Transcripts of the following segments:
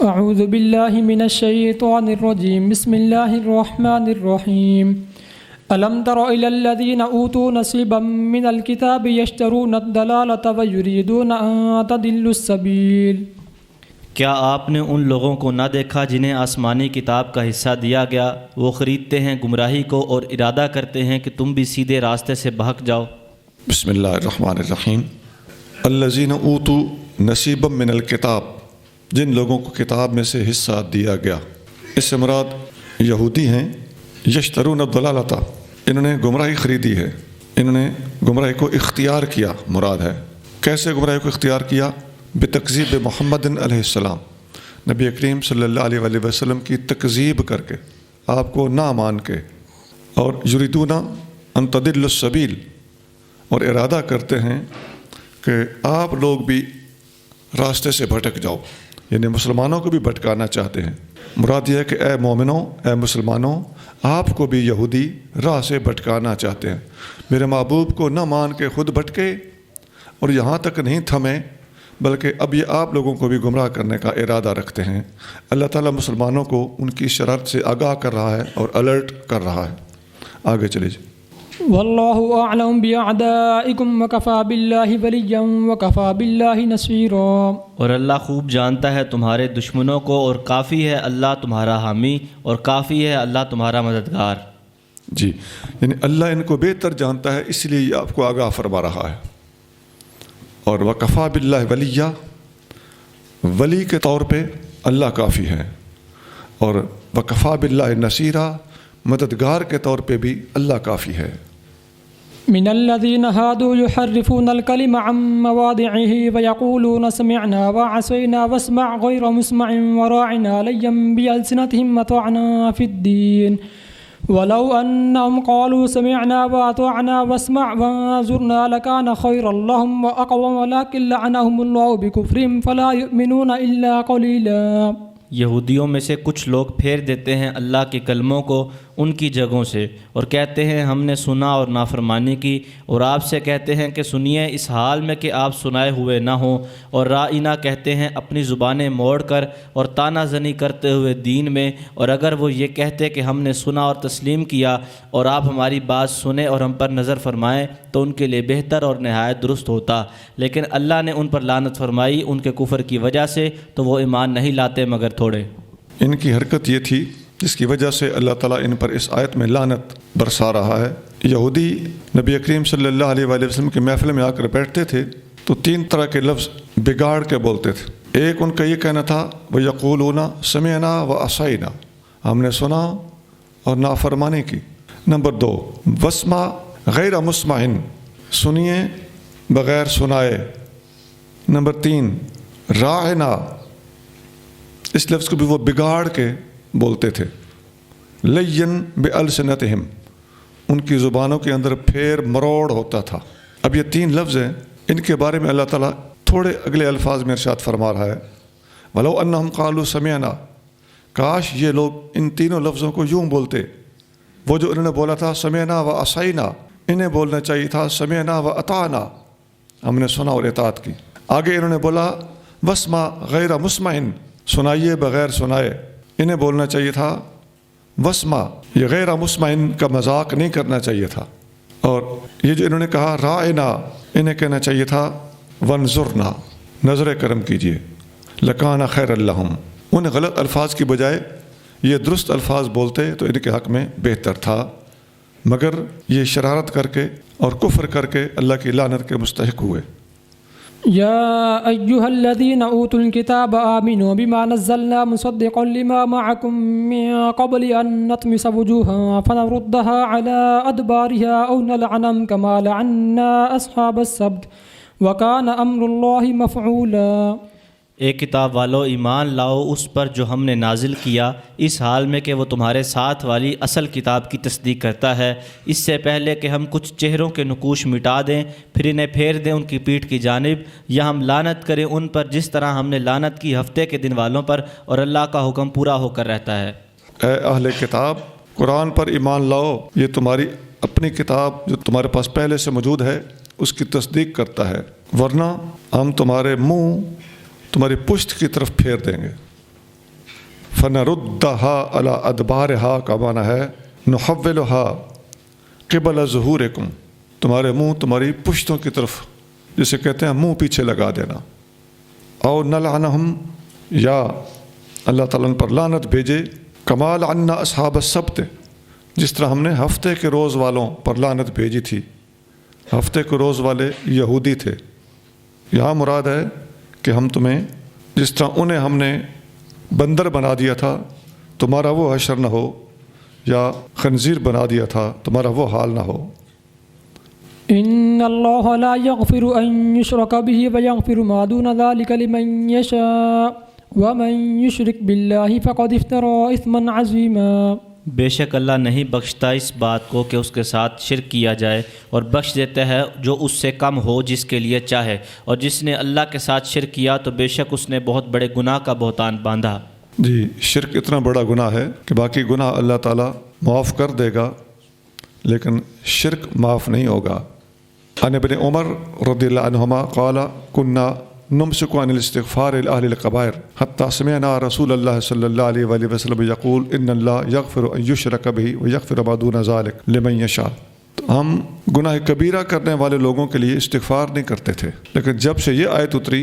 اعوذ باللہ من الشیطان الرجیم بسم اللہ الرحمن الرحیم الم تر الی الذین اوتوا نصیبا من الکتاب یشترون الضلالۃ ویریدون ان تضلوا السبیل۔ کیا آپ نے ان لوگوں کو نہ دیکھا جنہیں آسمانی کتاب کا حصہ دیا گیا؟ وہ خریدتے ہیں گمراہی کو اور ارادہ کرتے ہیں کہ تم بھی سیدھے راستے سے بہک جاؤ۔ بسم اللہ الرحمن الرحیم۔ الذین اوتوا نصیبا من الکتاب، جن لوگوں کو کتاب میں سے حصہ دیا گیا، اس سے مراد یہودی ہیں۔ یشترون الضلالۃ، انہوں نے گمراہی خریدی ہے، انہوں نے گمراہی کو اختیار کیا مراد ہے۔ کیسے گمراہی کو اختیار کیا؟ بتکذیب محمد علیہ السلام، نبی کریم صلی اللہ علیہ وآلہ وسلم کی تکذیب کر کے، آپ کو نہ مان کے، اور یریدون ان تضلوا السبیل، اور ارادہ کرتے ہیں کہ آپ لوگ بھی راستے سے بھٹک جاؤ، یعنی مسلمانوں کو بھی بھٹکانا چاہتے ہیں۔ مراد یہ ہے کہ اے مومنوں، اے مسلمانوں، آپ کو بھی یہودی راہ سے بھٹکانا چاہتے ہیں۔ میرے محبوب کو نہ مان کے خود بھٹکے اور یہاں تک نہیں تھمے، بلکہ اب یہ آپ لوگوں کو بھی گمراہ کرنے کا ارادہ رکھتے ہیں۔ اللہ تعالیٰ مسلمانوں کو ان کی شرارت سے آگاہ کر رہا ہے اور الرٹ کر رہا ہے۔ آگے چلے جی۔ واللہ اعلم باعدائکم وکفی باللہ ولیا وکفی باللہ نصیرا، اور اللہ خوب جانتا ہے تمہارے دشمنوں کو، اور کافی ہے اللہ تمہارا حامی، اور کافی ہے اللہ تمہارا مددگار۔ جی، یعنی اللہ ان کو بہتر جانتا ہے، اس لیے یہ آپ کو آگاہ فرما رہا ہے۔ اور وکفی باللہ ولیا، ولی کے طور پہ اللہ کافی ہے، اور وکفی باللہ نصیرا، مددگار کے طور پہ بھی اللہ کافی ہے۔ من الذین هادوا يحرفون الکلم عن مواضعه ويقولون سمعنا وعصينا واسمع غير مسمع وراعنا ليا بألسنتهم وطعنا في الدين ولو أنهم قالوا سمعنا وأطعنا واسمع وانظرنا لكان خيرا لهم وأقوم ولكن لعنهم الله بكفرهم فلا يؤمنون إلا قليلا۔ یہودیوں میں سے کچھ لوگ پھیر دیتے ہیں اللہ کے کلموں کو ان کی جگہوں سے، اور کہتے ہیں ہم نے سنا اور نافرمانی کی، اور آپ سے کہتے ہیں کہ سنیے اس حال میں کہ آپ سنائے ہوئے نہ ہوں، اور رائنا کہتے ہیں اپنی زبانیں موڑ کر اور طعنہ زنی کرتے ہوئے دین میں، اور اگر وہ یہ کہتے کہ ہم نے سنا اور تسلیم کیا اور آپ ہماری بات سنیں اور ہم پر نظر فرمائیں تو ان کے لیے بہتر اور نہایت درست ہوتا، لیکن اللہ نے ان پر لعنت فرمائی ان کے کفر کی وجہ سے، تو وہ ایمان نہیں لاتے مگر تھوڑے۔ ان کی حرکت یہ تھی جس کی وجہ سے اللہ تعالیٰ ان پر اس آیت میں لعنت برسا رہا ہے۔ یہودی نبی کریم صلی اللہ علیہ وآلہ وسلم کی محفل میں آ کر بیٹھتے تھے تو تین طرح کے لفظ بگاڑ کے بولتے تھے۔ ایک ان کا یہ کہنا تھا وَيَقُولُونَ سَمِعْنَا وَعَصَيْنَا، ہم نے سنا اور نافرمانی کی۔ نمبر 2 وَاسْمَعْ غَيْرَ مُسْمَعٍ، سنیے بغیر سنائے۔ نمبر 3 رَاعِنَا، اس لفظ کو بھی وہ بگاڑ کے بولتے تھے۔ لین بِأَلْسِنَتِهِمْ، ان کی زبانوں کے اندر پھیر مروڑ ہوتا تھا۔ اب یہ 3 لفظ ہیں، ان کے بارے میں اللہ تعالیٰ تھوڑے اگلے الفاظ میں ارشاد فرما رہا ہے وَلَوْ أَنَّهُمْ قَالُوا سَمِعْنَا، کاش یہ لوگ ان تینوں لفظوں کو یوں بولتے۔ وہ جو انہوں نے بولا تھا سمعنا و عصینا، انہیں بولنا چاہیے تھا سمعنا و اطعنا، ہم نے سنا اور اطاعت کی۔ آگے انہوں نے بولا واسمع غیر مسمع، سنائیے بغیر سنائے، انہیں بولنا چاہیے تھا واسمع، یہ غیر مسمع کا مذاق نہیں کرنا چاہیے تھا۔ اور یہ جو انہوں نے کہا رائنا، انہیں کہنا چاہیے تھا وانظرنا، نظر کرم کیجیے، لکان خیر لہم، ان غلط الفاظ کی بجائے یہ درست الفاظ بولتے تو ان کے حق میں بہتر تھا، مگر یہ شرارت کر کے اور کفر کر کے اللہ کی لعنت کے مستحق ہوئے۔ یا ایہا الذین اوتوا الکتاب آمنوا بما نزلنا مصدقا لما معکم من قبل ان نطمس وجوہا فنردها على ادبارها او نلعنهم كما لعنا اصحاب السبت وکان امر اللہ مفعولا۔ اے کتاب والو، ایمان لاؤ اس پر جو ہم نے نازل کیا، اس حال میں کہ وہ تمہارے ساتھ والی اصل کتاب کی تصدیق کرتا ہے، اس سے پہلے کہ ہم کچھ چہروں کے نقوش مٹا دیں، پھر انہیں پھیر دیں ان کی پیٹھ کی جانب، یا ہم لعنت کریں ان پر جس طرح ہم نے لعنت کی ہفتے کے دن والوں پر، اور اللہ کا حکم پورا ہو کر رہتا ہے۔ اے اہل کتاب، قرآن پر ایمان لاؤ، یہ تمہاری اپنی کتاب جو تمہارے پاس پہلے سے موجود ہے اس کی تصدیق کرتا ہے، ورنہ ہم تمہارے منہ تمہاری پشت کی طرف پھیر دیں گے۔ فنردھا علی ادبارہا کا معنی ہے نحولھا قبل ظہورکم، تمہارے منہ تمہاری پشتوں کی طرف، جسے کہتے ہیں منہ پیچھے لگا دینا. او نلعنہم، یا اللہ تعالیٰ ان پر لعنت بھیجے، کما لعنا اصحاب السبت، جس طرح ہم نے ہفتے کے روز والوں پر لعنت بھیجی تھی. ہفتے کے روز والے یہودی تھے. یہاں مراد ہے کہ ہم تمہیں جس طرح انہیں ہم نے بندر بنا دیا تھا تمہارا وہ حشر نہ ہو، یا خنزیر بنا دیا تھا تمہارا وہ حال نہ ہو. ان اللہ لا یغفر ان یشرک به ویغفر ما دون ذلك لمن یشاء ومن یشرک باللہ فقد افترى اثما عظیما. بے شک اللہ نہیں بخشتا اس بات کو کہ اس کے ساتھ شرک کیا جائے، اور بخش دیتا ہے جو اس سے کم ہو جس کے لیے چاہے، اور جس نے اللہ کے ساتھ شرک کیا تو بے شک اس نے بہت بڑے گناہ کا بہتان باندھا. جی، شرک اتنا بڑا گناہ ہے کہ باقی گناہ اللہ تعالیٰ معاف کر دے گا، لیکن شرک معاف نہیں ہوگا. عن ابن عمر رضی اللہ عنہما قال كنا نمسك عن الاستغفار لأهل القبائر حتى سمعنا رسول الله صلی اللہ علیہ وآلہ وسلم يقول ان اللہ یغفر ان یشرک به ویغفر ما دون ذلك لمن یشاء. ہم گناہ کبیرہ کرنے والے لوگوں کے لیے استغفار نہیں کرتے تھے، لیکن جب سے یہ آیت اتری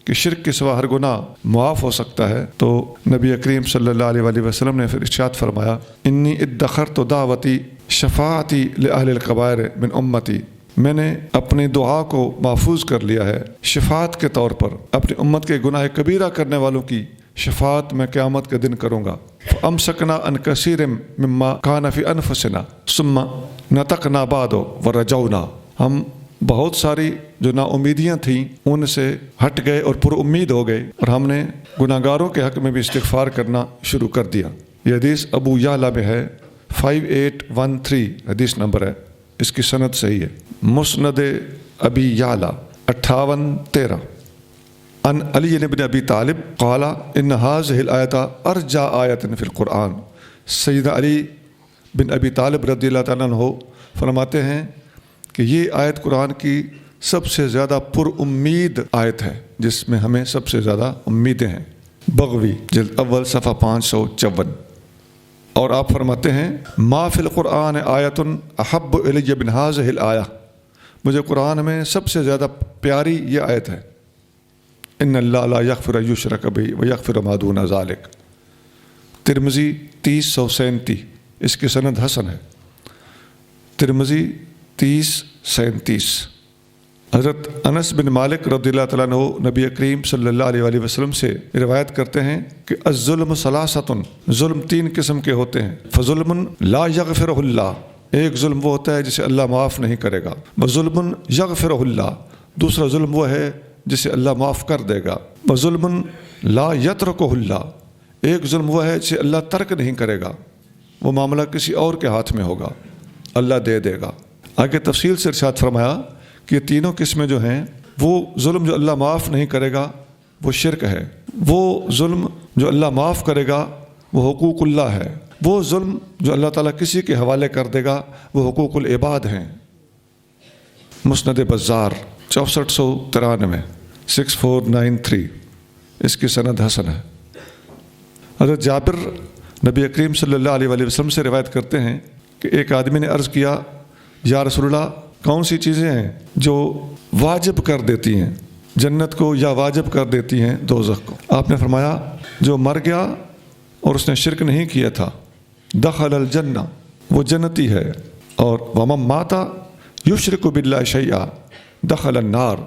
کہ شرک کے سوا ہر گناہ معاف ہو سکتا ہے تو نبی کریم صلی اللہ علیہ وآلہ وسلم نے پھر ارشاد فرمایا انی ادخرت دعوتی شفاعتی لأہل القبائر من امتی، میں نے اپنی دعا کو محفوظ کر لیا ہے شفاعت کے طور پر، اپنی امت کے گناہ کبیرہ کرنے والوں کی شفاعت میں قیامت کے دن کروں گا. فامسکنا عن کثیر مما کان فی انفسنا ثم نطقنا بعد ورجونا، ہم بہت ساری جو نا امیدیاں تھیں ان سے ہٹ گئے اور پر امید ہو گئے، اور ہم نے گناہ گاروں کے حق میں بھی استغفار کرنا شروع کر دیا. یہ حدیث ابو یعلا میں ہے، 5813 حدیث نمبر ہے، اس کی سند صحیح ہے. مسند ابی یعلا 5813. عن علی بن ابی طالب قال ان هذه الآیۃ ارجى آیۃ فی القرآن. سیدنا علی بن ابی طالب رضی اللہ تعالیٰ عنہ فرماتے ہیں کہ یہ آیت قرآن کی سب سے زیادہ پر امید آیت ہے، جس میں ہمیں سب سے زیادہ امیدیں ہیں. بغوی جلد اول صفحہ 554. اور آپ فرماتے ہیں ما فی القرآن آیت احب الی من هذه الآیہ، مجھے قرآن میں سب سے زیادہ پیاری یہ آیت ہے، ان اللہ لا یغفر ان یشرک بہ ویغفر ما دون ذلک. ترمذی 3037، اس کی سند حسن ہے. ترمذی 3037. حضرت انس بن مالک رضی اللہ تعالیٰ عنہ نبی کریم صلی اللہ علیہ وآلہ وسلم سے روایت کرتے ہیں کہ الظلم ثلاثۃ، ظلم 3 قسم کے ہوتے ہیں. فظلم لا یغفرہ اللہ، ایک ظلم وہ ہوتا ہے جسے اللہ معاف نہیں کرے گا. وظلم یغفرہ اللہ، دوسرا ظلم وہ ہے جسے اللہ معاف کر دے گا. وظلم لا یترکہ اللہ، ایک ظلم وہ ہے جسے اللہ ترک نہیں کرے گا، وہ معاملہ کسی اور کے ہاتھ میں ہوگا، اللہ دے دے گا. آگے تفصیل سے ارشاد فرمایا کہ یہ تینوں قسمیں جو ہیں، وہ ظلم جو اللہ معاف نہیں کرے گا وہ شرک ہے، وہ ظلم جو اللہ معاف کرے گا وہ حقوق اللہ ہے، وہ ظلم جو اللہ تعالیٰ کسی کے حوالے کر دے گا وہ حقوق العباد ہیں. مسند بزار 6493 6493، اس کی سند حسن ہے. حضرت جابر نبی کریم صلی اللہ علیہ وآلہ وسلم سے روایت کرتے ہیں کہ ایک آدمی نے عرض کیا یا رسول اللہ کون سی چیزیں ہیں جو واجب کر دیتی ہیں جنت کو یا واجب کر دیتی ہیں دوزخ کو؟ آپ نے فرمایا جو مر گیا اور اس نے شرک نہیں کیا تھا دخل الجنہ، وہ جنتی ہے. اور ومن مات یشرک باللہ شیئا دخل النار،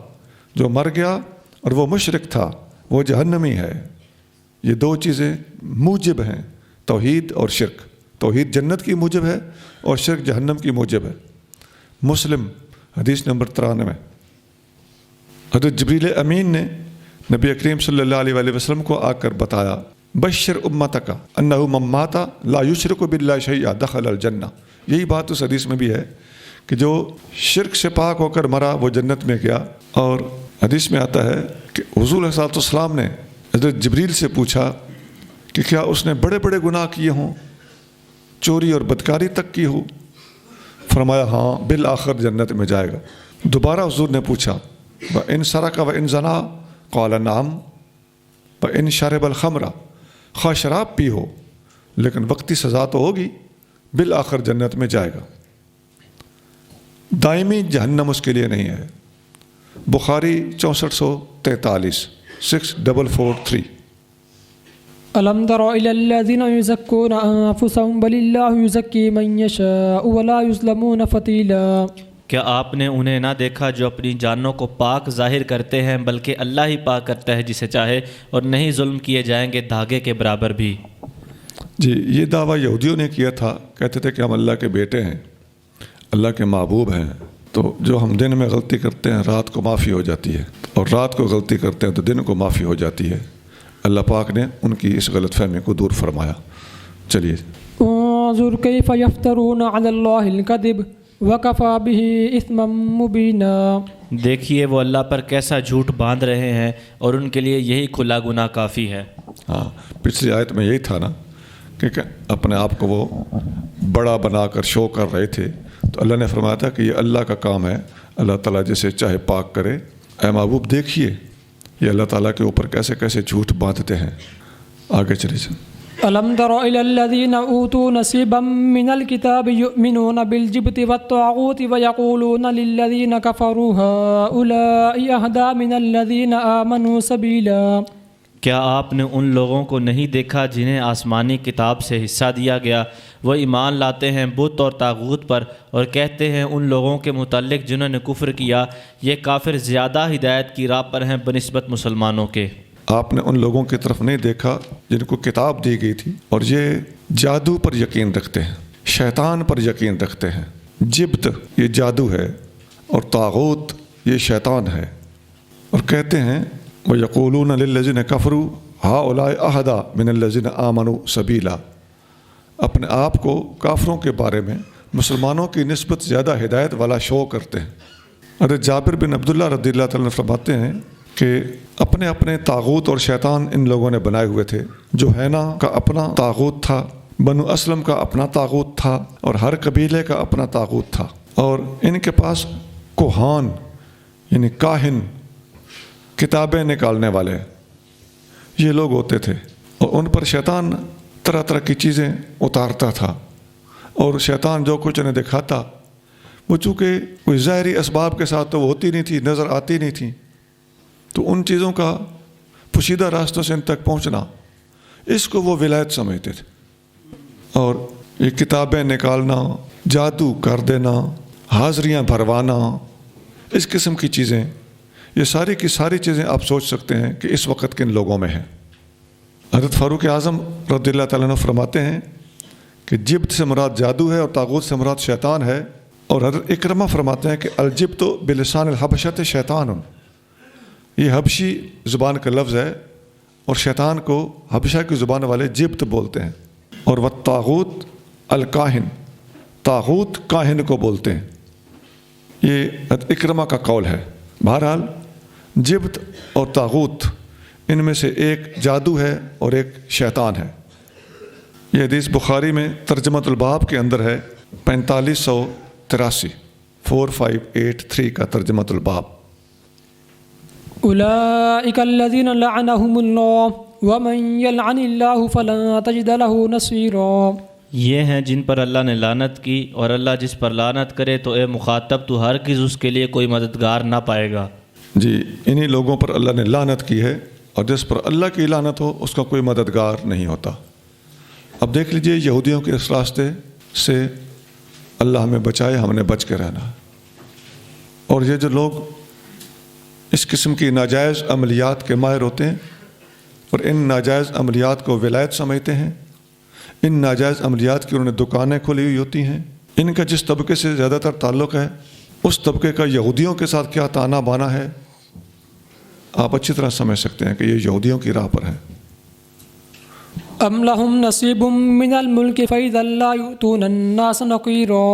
جو مر گیا اور وہ مشرک تھا وہ جہنمی ہے. یہ 2 چیزیں موجب ہیں، توحید اور شرک. توحید جنت کی موجب ہے اور شرک جہنم کی موجب ہے. مسلم حدیث نمبر 93. حضرت جبریل امین نے نبی کریم صلی اللہ علیہ وآلہ وسلم کو آ کر بتایا بشر امتک انہ من مات لا یشرک باللہ شیئا دخل الجنہ. یہی بات اس حدیث میں بھی ہے کہ جو شرک سے پاک ہو کر مرا وہ جنت میں گیا. اور حدیث میں آتا ہے کہ حضور علیہ السلام نے حضرت جبریل سے پوچھا کہ کیا اس نے بڑے بڑے گناہ کیے ہوں، چوری اور بدکاری تک کی ہو؟ فرمایا ہاں، بالآخر جنت میں جائے گا. دوبارہ حضور نے پوچھا وَإِن سَرَقَ وَإِن زَنَا قَالَ نَعَمْ وَإِن شَرِبَ الْخَمْرَ خواہ شراب پی ہو، لیکن وقتی سزا تو ہوگی، بالآخر جنت میں جائے گا، دائمی جہنم اس کے لیے نہیں ہے۔ بخاری 6443 6443۔ ألم تر إلى الذين يزكون أنفسهم بل الله يزكي من يشاء ولا يظلمون فتيلا۔ کیا آپ نے انہیں نہ دیکھا جو اپنی جانوں کو پاک ظاہر کرتے ہیں، بلکہ اللہ ہی پاک کرتا ہے جسے چاہے، اور نہیں ظلم کیے جائیں گے دھاگے کے برابر بھی۔ جی، یہ دعویٰ یہودیوں نے کیا تھا، کہتے تھے کہ ہم اللہ کے بیٹے ہیں، اللہ کے محبوب ہیں، تو جو ہم دن میں غلطی کرتے ہیں رات کو معافی ہو جاتی ہے، اور رات کو غلطی کرتے ہیں تو دن کو معافی ہو جاتی ہے۔ اللہ پاک نے ان کی اس غلط فہمی کو دور فرمایا۔ چلیے، انظر كيف يفترون على الله الكذب وكفى به اثما مبينا۔ دیکھیے وہ اللہ پر کیسا جھوٹ باندھ رہے ہیں، اور ان کے لیے یہی کھلا گناہ کافی ہے۔ ہاں، پچھلی آیت میں یہی تھا نا کہ اپنے آپ کو وہ بڑا بنا کر شو کر رہے تھے، تو اللہ نے فرمایا تھا کہ یہ اللہ کا کام ہے، اللہ تعالیٰ جسے چاہے پاک کرے۔ اے محبوب دیکھیے یہ اللہ تعالیٰ کے اوپر کیسے کیسے جھوٹ باندھتے ہیں۔ آگے چلیے۔ ألم تر إلى الذين أوتوا نصيبا من الكتاب يؤمنون بالجبت والطاغوت ويقولون للذين كفروا هؤلاء أهدى من الذين آمنوا سبيلا۔ کیا آپ نے ان لوگوں کو نہیں دیکھا جنہیں آسمانی کتاب سے حصہ دیا گیا، وہ ایمان لاتے ہیں بت اور طاغوت پر، اور کہتے ہیں ان لوگوں کے متعلق جنہوں نے کفر کیا، یہ کافر زیادہ ہدایت کی راہ پر ہیں بنسبت مسلمانوں کے۔ آپ نے ان لوگوں کی طرف نہیں دیکھا جن کو کتاب دی گئی تھی اور یہ جادو پر یقین رکھتے ہیں، شیطان پر یقین رکھتے ہیں۔ جبت یہ جادو ہے اور طاغوت یہ شیطان ہے، اور کہتے ہیں وَيَقُولُونَ لِلَّذِينَ كَفَرُوا هَؤُلَاءِ أَهْدَىٰ مِنَ الَّذِينَ آمَنُوا سَبِيلًا۔ اپنے آپ کو کافروں کے بارے میں مسلمانوں کی نسبت زیادہ ہدایت والا شو کرتے ہیں۔ حضرت جابر بن عبداللہ رضی اللہ تعالیٰ عنہ فرماتے ہیں کہ اپنے اپنے طاغوت اور شیطان ان لوگوں نے بنائے ہوئے تھے۔ جو ہینا کا اپنا طاغوت تھا، بنو اسلم کا اپنا طاغوت تھا، اور ہر قبیلے کا اپنا طاغوت تھا، اور ان کے پاس کوہان یعنی کاہن، کتابیں نکالنے والے، یہ لوگ ہوتے تھے، اور ان پر شیطان طرح طرح کی چیزیں اتارتا تھا، اور شیطان جو کچھ انہیں دکھاتا وہ چونکہ کوئی ظاہری اسباب کے ساتھ تو وہ ہوتی نہیں تھی، نظر آتی نہیں تھی، تو ان چیزوں کا پوشیدہ راستوں سے ان تک پہنچنا، اس کو وہ ولایت سمجھتے تھے۔ اور یہ کتابیں نکالنا، جادو کر دینا، حاضریاں بھروانا، اس قسم کی چیزیں، یہ ساری کی ساری چیزیں آپ سوچ سکتے ہیں کہ اس وقت کن لوگوں میں ہیں۔ حضرت فاروق اعظم رضی اللہ تعالیٰ عنہ فرماتے ہیں کہ جبت سے مراد جادو ہے اور طاغوت سے مراد شیطان ہے، اور حضرت اکرمہ فرماتے ہیں کہ الجبت بلسان الحبشۃ شیطان، یہ حبشی زبان کا لفظ ہے، اور شیطان کو حبشہ کی زبان والے جبت بولتے ہیں، اور والطاغوت الکاہن، طاغوت کاہن کو بولتے ہیں۔ یہ حضرت اکرمہ کا قول ہے۔ بہرحال جبت اور طاغوت ان میں سے ایک جادو ہے اور ایک شیطان ہے۔ یہ حدیث بخاری میں ترجمۃ الباب کے اندر ہے، 4583 4583 کا ترجمۃ الباب۔ أولئك الذين لعنهم الله ومن يلعن الله فلن تجد له نصيرا۔ یہ ہیں جن پر اللہ نے لعنت کی، اور اللہ جس پر لعنت کرے تو اے مخاطب تو ہرگز اس کے لیے کوئی مددگار نہ پائے گا۔ جی، انہی لوگوں پر اللہ نے لعنت کی ہے، اور جس پر اللہ کی لعنت ہو اس کا کوئی مددگار نہیں ہوتا۔ اب دیکھ لیجئے یہودیوں کے اس راستے سے اللہ ہمیں بچائے، ہم نے بچ کے رہنا۔ اور یہ جو لوگ اس قسم کی ناجائز عملیات کے ماہر ہوتے ہیں اور ان ناجائز عملیات کو ولایت سمجھتے ہیں، ان ناجائز عملیات کی انہوں نے دکانیں کھلی ہوئی ہوتی ہیں، ان کا جس طبقے سے زیادہ تر تعلق ہے اس طبقے کا یہودیوں کے ساتھ کیا تانا بانا ہے، آپ اچھی طرح سمجھ سکتے ہیں کہ یہ یہودیوں کی راہ پر ہے۔ ام لهم نصیب من الملک فاذا لا یؤتون الناس نقیرا۔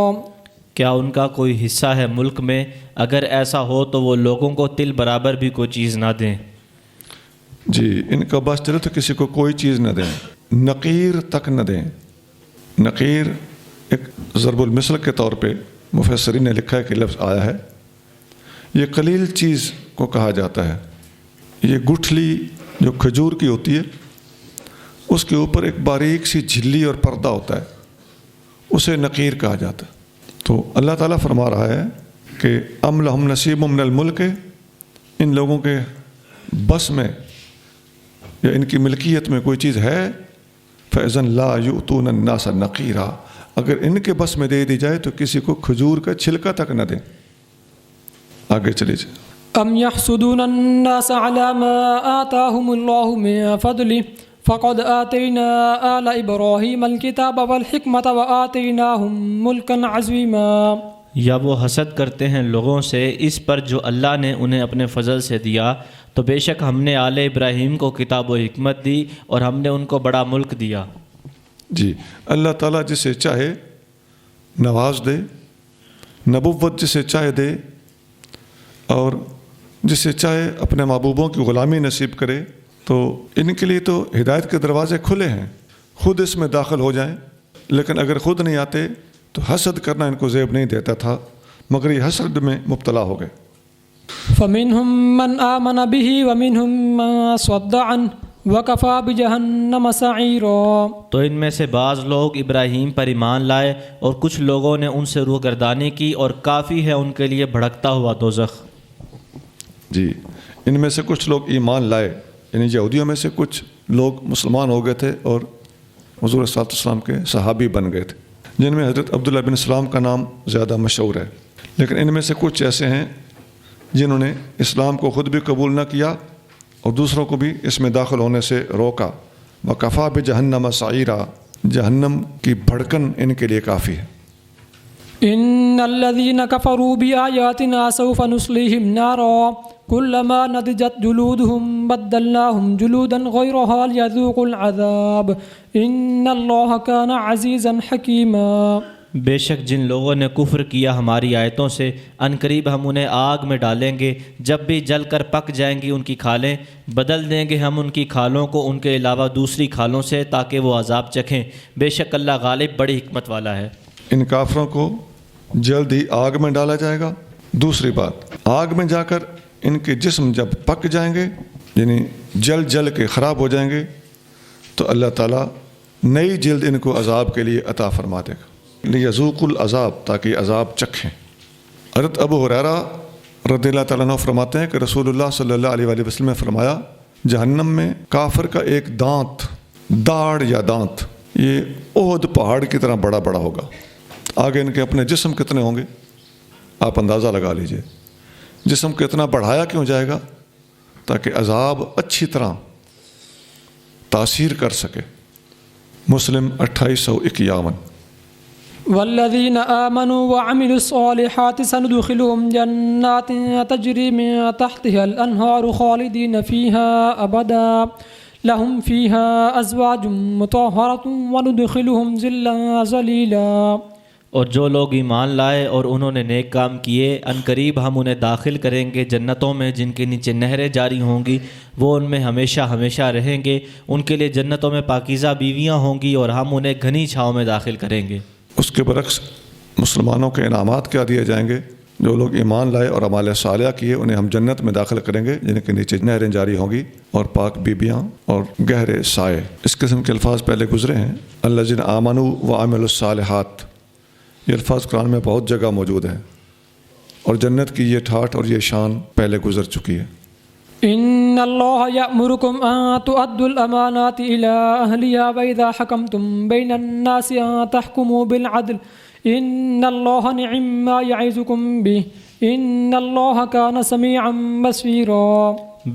کیا ان کا کوئی حصہ ہے ملک میں؟ اگر ایسا ہو تو وہ لوگوں کو تل برابر بھی کوئی چیز نہ دیں۔ جی، ان کا بس چلے تو کسی کو کوئی چیز نہ دیں، نقیر تک نہ دیں۔ نقیر ایک ضرب المثل کے طور پہ مفسرین نے لکھا ہے کہ لفظ آیا ہے، یہ قلیل چیز کو کہا جاتا ہے۔ یہ گٹھلی جو کھجور کی ہوتی ہے، اس کے اوپر ایک باریک سی جھلی اور پردہ ہوتا ہے، اسے نقیر کہا جاتا ہے۔ تو اللہ تعالیٰ فرما رہا ہے کہ ام لہم نصیب من الملک، ان لوگوں کے بس میں یا ان کی ملکیت میں کوئی چیز ہے، فَإِذًا لَا يُؤْتُونَ النَّاسَ نَقِيرًا، اگر ان کے بس میں دے دی جائے تو کسی کو کھجور کا چھلکا تک نہ دیں۔ آگے چلی جائے۔ ام يحسدون الناس على ما آتاهم الله من فضله فقد آتينا آل إبراهيم الكتاب والحكمة وآتيناهم ملكا عظيما، یا وہ حسد کرتے ہیں لوگوں سے اس پر جو اللہ نے انہیں اپنے فضل سے دیا، تو بے شک ہم نے آل ابراہیم کو کتاب و حکمت دی اور ہم نے ان کو بڑا ملک دیا۔ جی، اللہ تعالیٰ جسے چاہے نواز دے، نبوت جسے چاہے دے، اور جسے چاہے اپنے محبوبوں کی غلامی نصیب کرے، تو ان کے لیے تو ہدایت کے دروازے کھلے ہیں، خود اس میں داخل ہو جائیں۔ لیکن اگر خود نہیں آتے تو حسد کرنا ان کو زیب نہیں دیتا تھا، مگر یہ حسد میں مبتلا ہو گئے۔ فمنهم من آمن به ومنهم من صد عنه وكفى بجهنم سعيرا، تو ان میں سے بعض لوگ ابراہیم پر ایمان لائے اور کچھ لوگوں نے ان سے روگردانی کی، اور کافی ہے ان کے لیے بھڑکتا ہوا دوزخ۔ جی، ان میں سے کچھ لوگ ایمان لائے، یعنی یہودیوں میں سے کچھ لوگ مسلمان ہو گئے تھے اور حضور صلی اللہ علیہ وسلم کے صحابی بن گئے تھے، جن میں حضرت عبداللہ بن سلام کا نام زیادہ مشہور ہے۔ لیکن ان میں سے کچھ ایسے ہیں جنہوں نے اسلام کو خود بھی قبول نہ کیا اور دوسروں کو بھی اس میں داخل ہونے سے روکا۔ وَكَفَى بِجَهَنَّمَ سَعِيرًا، جہنم کی بھڑکن ان کے لیے کافی ہے۔ ان الذين كفروا بآياتنا سوف نصليهم نارا كلما نضجت جلودهم بدلناهم جلودا غيرها ليذوقوا العذاب ان الله كان عزيزا حكيما، بے شک جن لوگوں نے کفر کیا ہماری آیتوں سے، عنقریب ہم انہیں آگ میں ڈالیں گے، جب بھی جل کر پک جائیں گی ان کی کھالیں، بدل دیں گے ہم ان کی کھالوں کو ان کے علاوہ دوسری کھالوں سے تاکہ وہ عذاب چکھیں، بے شک اللہ غالب بڑی حکمت والا ہے۔ ان کافروں کو جلد ہی آگ میں ڈالا جائے گا۔ دوسری بات، آگ میں جا کر ان کے جسم جب پک جائیں گے، یعنی جل کے خراب ہو جائیں گے، تو اللہ تعالیٰ نئی جلد ان کو عذاب کے لیے عطا فرما دے گا، لیذوقوا العذاب، تاکہ عذاب چکھیں۔ حضرت ابو ہریرہ رضی اللہ تعالیٰ عنہ فرماتے ہیں کہ رسول اللہ صلی اللہ علیہ وآلہ وسلم نے فرمایا، جہنم میں کافر کا ایک دانت، داڑھ یا دانت، یہ احد پہاڑ کی طرح بڑا بڑا ہوگا۔ آگے ان کے اپنے جسم کتنے ہوں گے آپ اندازہ لگا لیجئے۔ جسم کتنا بڑھایا کیوں جائے گا؟ تاکہ عذاب اچھی طرح تاثیر کر سکے۔ مسلم 2851۔ والذين آمنوا وعملوا الصالحات سندخلهم جنات تجري من تحتها الأنهار خالدين فيها أبدا لهم فيها أزواج مطهرة وندخلهم ظلا ظليلا، اور جو لوگ ایمان لائے اور انہوں نے نیک کام کیے، عنقریب ہم انہیں داخل کریں گے جنتوں میں جن کے نیچے نہریں جاری ہوں گی، وہ ان میں ہمیشہ ہمیشہ رہیں گے، ان کے لیے جنتوں میں پاکیزہ بیویاں ہوں گی اور ہم انہیں گھنی چھاؤں میں داخل کریں گے۔ اس کے برعکس مسلمانوں کے انعامات کیا دیے جائیں گے؟ جو لوگ ایمان لائے اور اعمال صالحہ کیے انہیں ہم جنت میں داخل کریں گے جن کے نیچے نہریں جاری ہوں گی اور پاک بیبیاں اور گہرے سائے۔ اس قسم کے الفاظ پہلے گزرے ہیں، الذین آمنوا وعملوا الصالحات، یہ الفاظ قرآن میں بہت جگہ موجود ہیں، اور جنت کی یہ ٹھاٹھ اور یہ شان پہلے گزر چکی ہے۔ ان اللہ یأمرکم ان تؤدوا الامانات الى اہلها واذا حکمتم بین الناس ان تحکموا بالعدل ان اللہ نعم ما یعظکم به ان اللہ کان سمیعا بصیرا،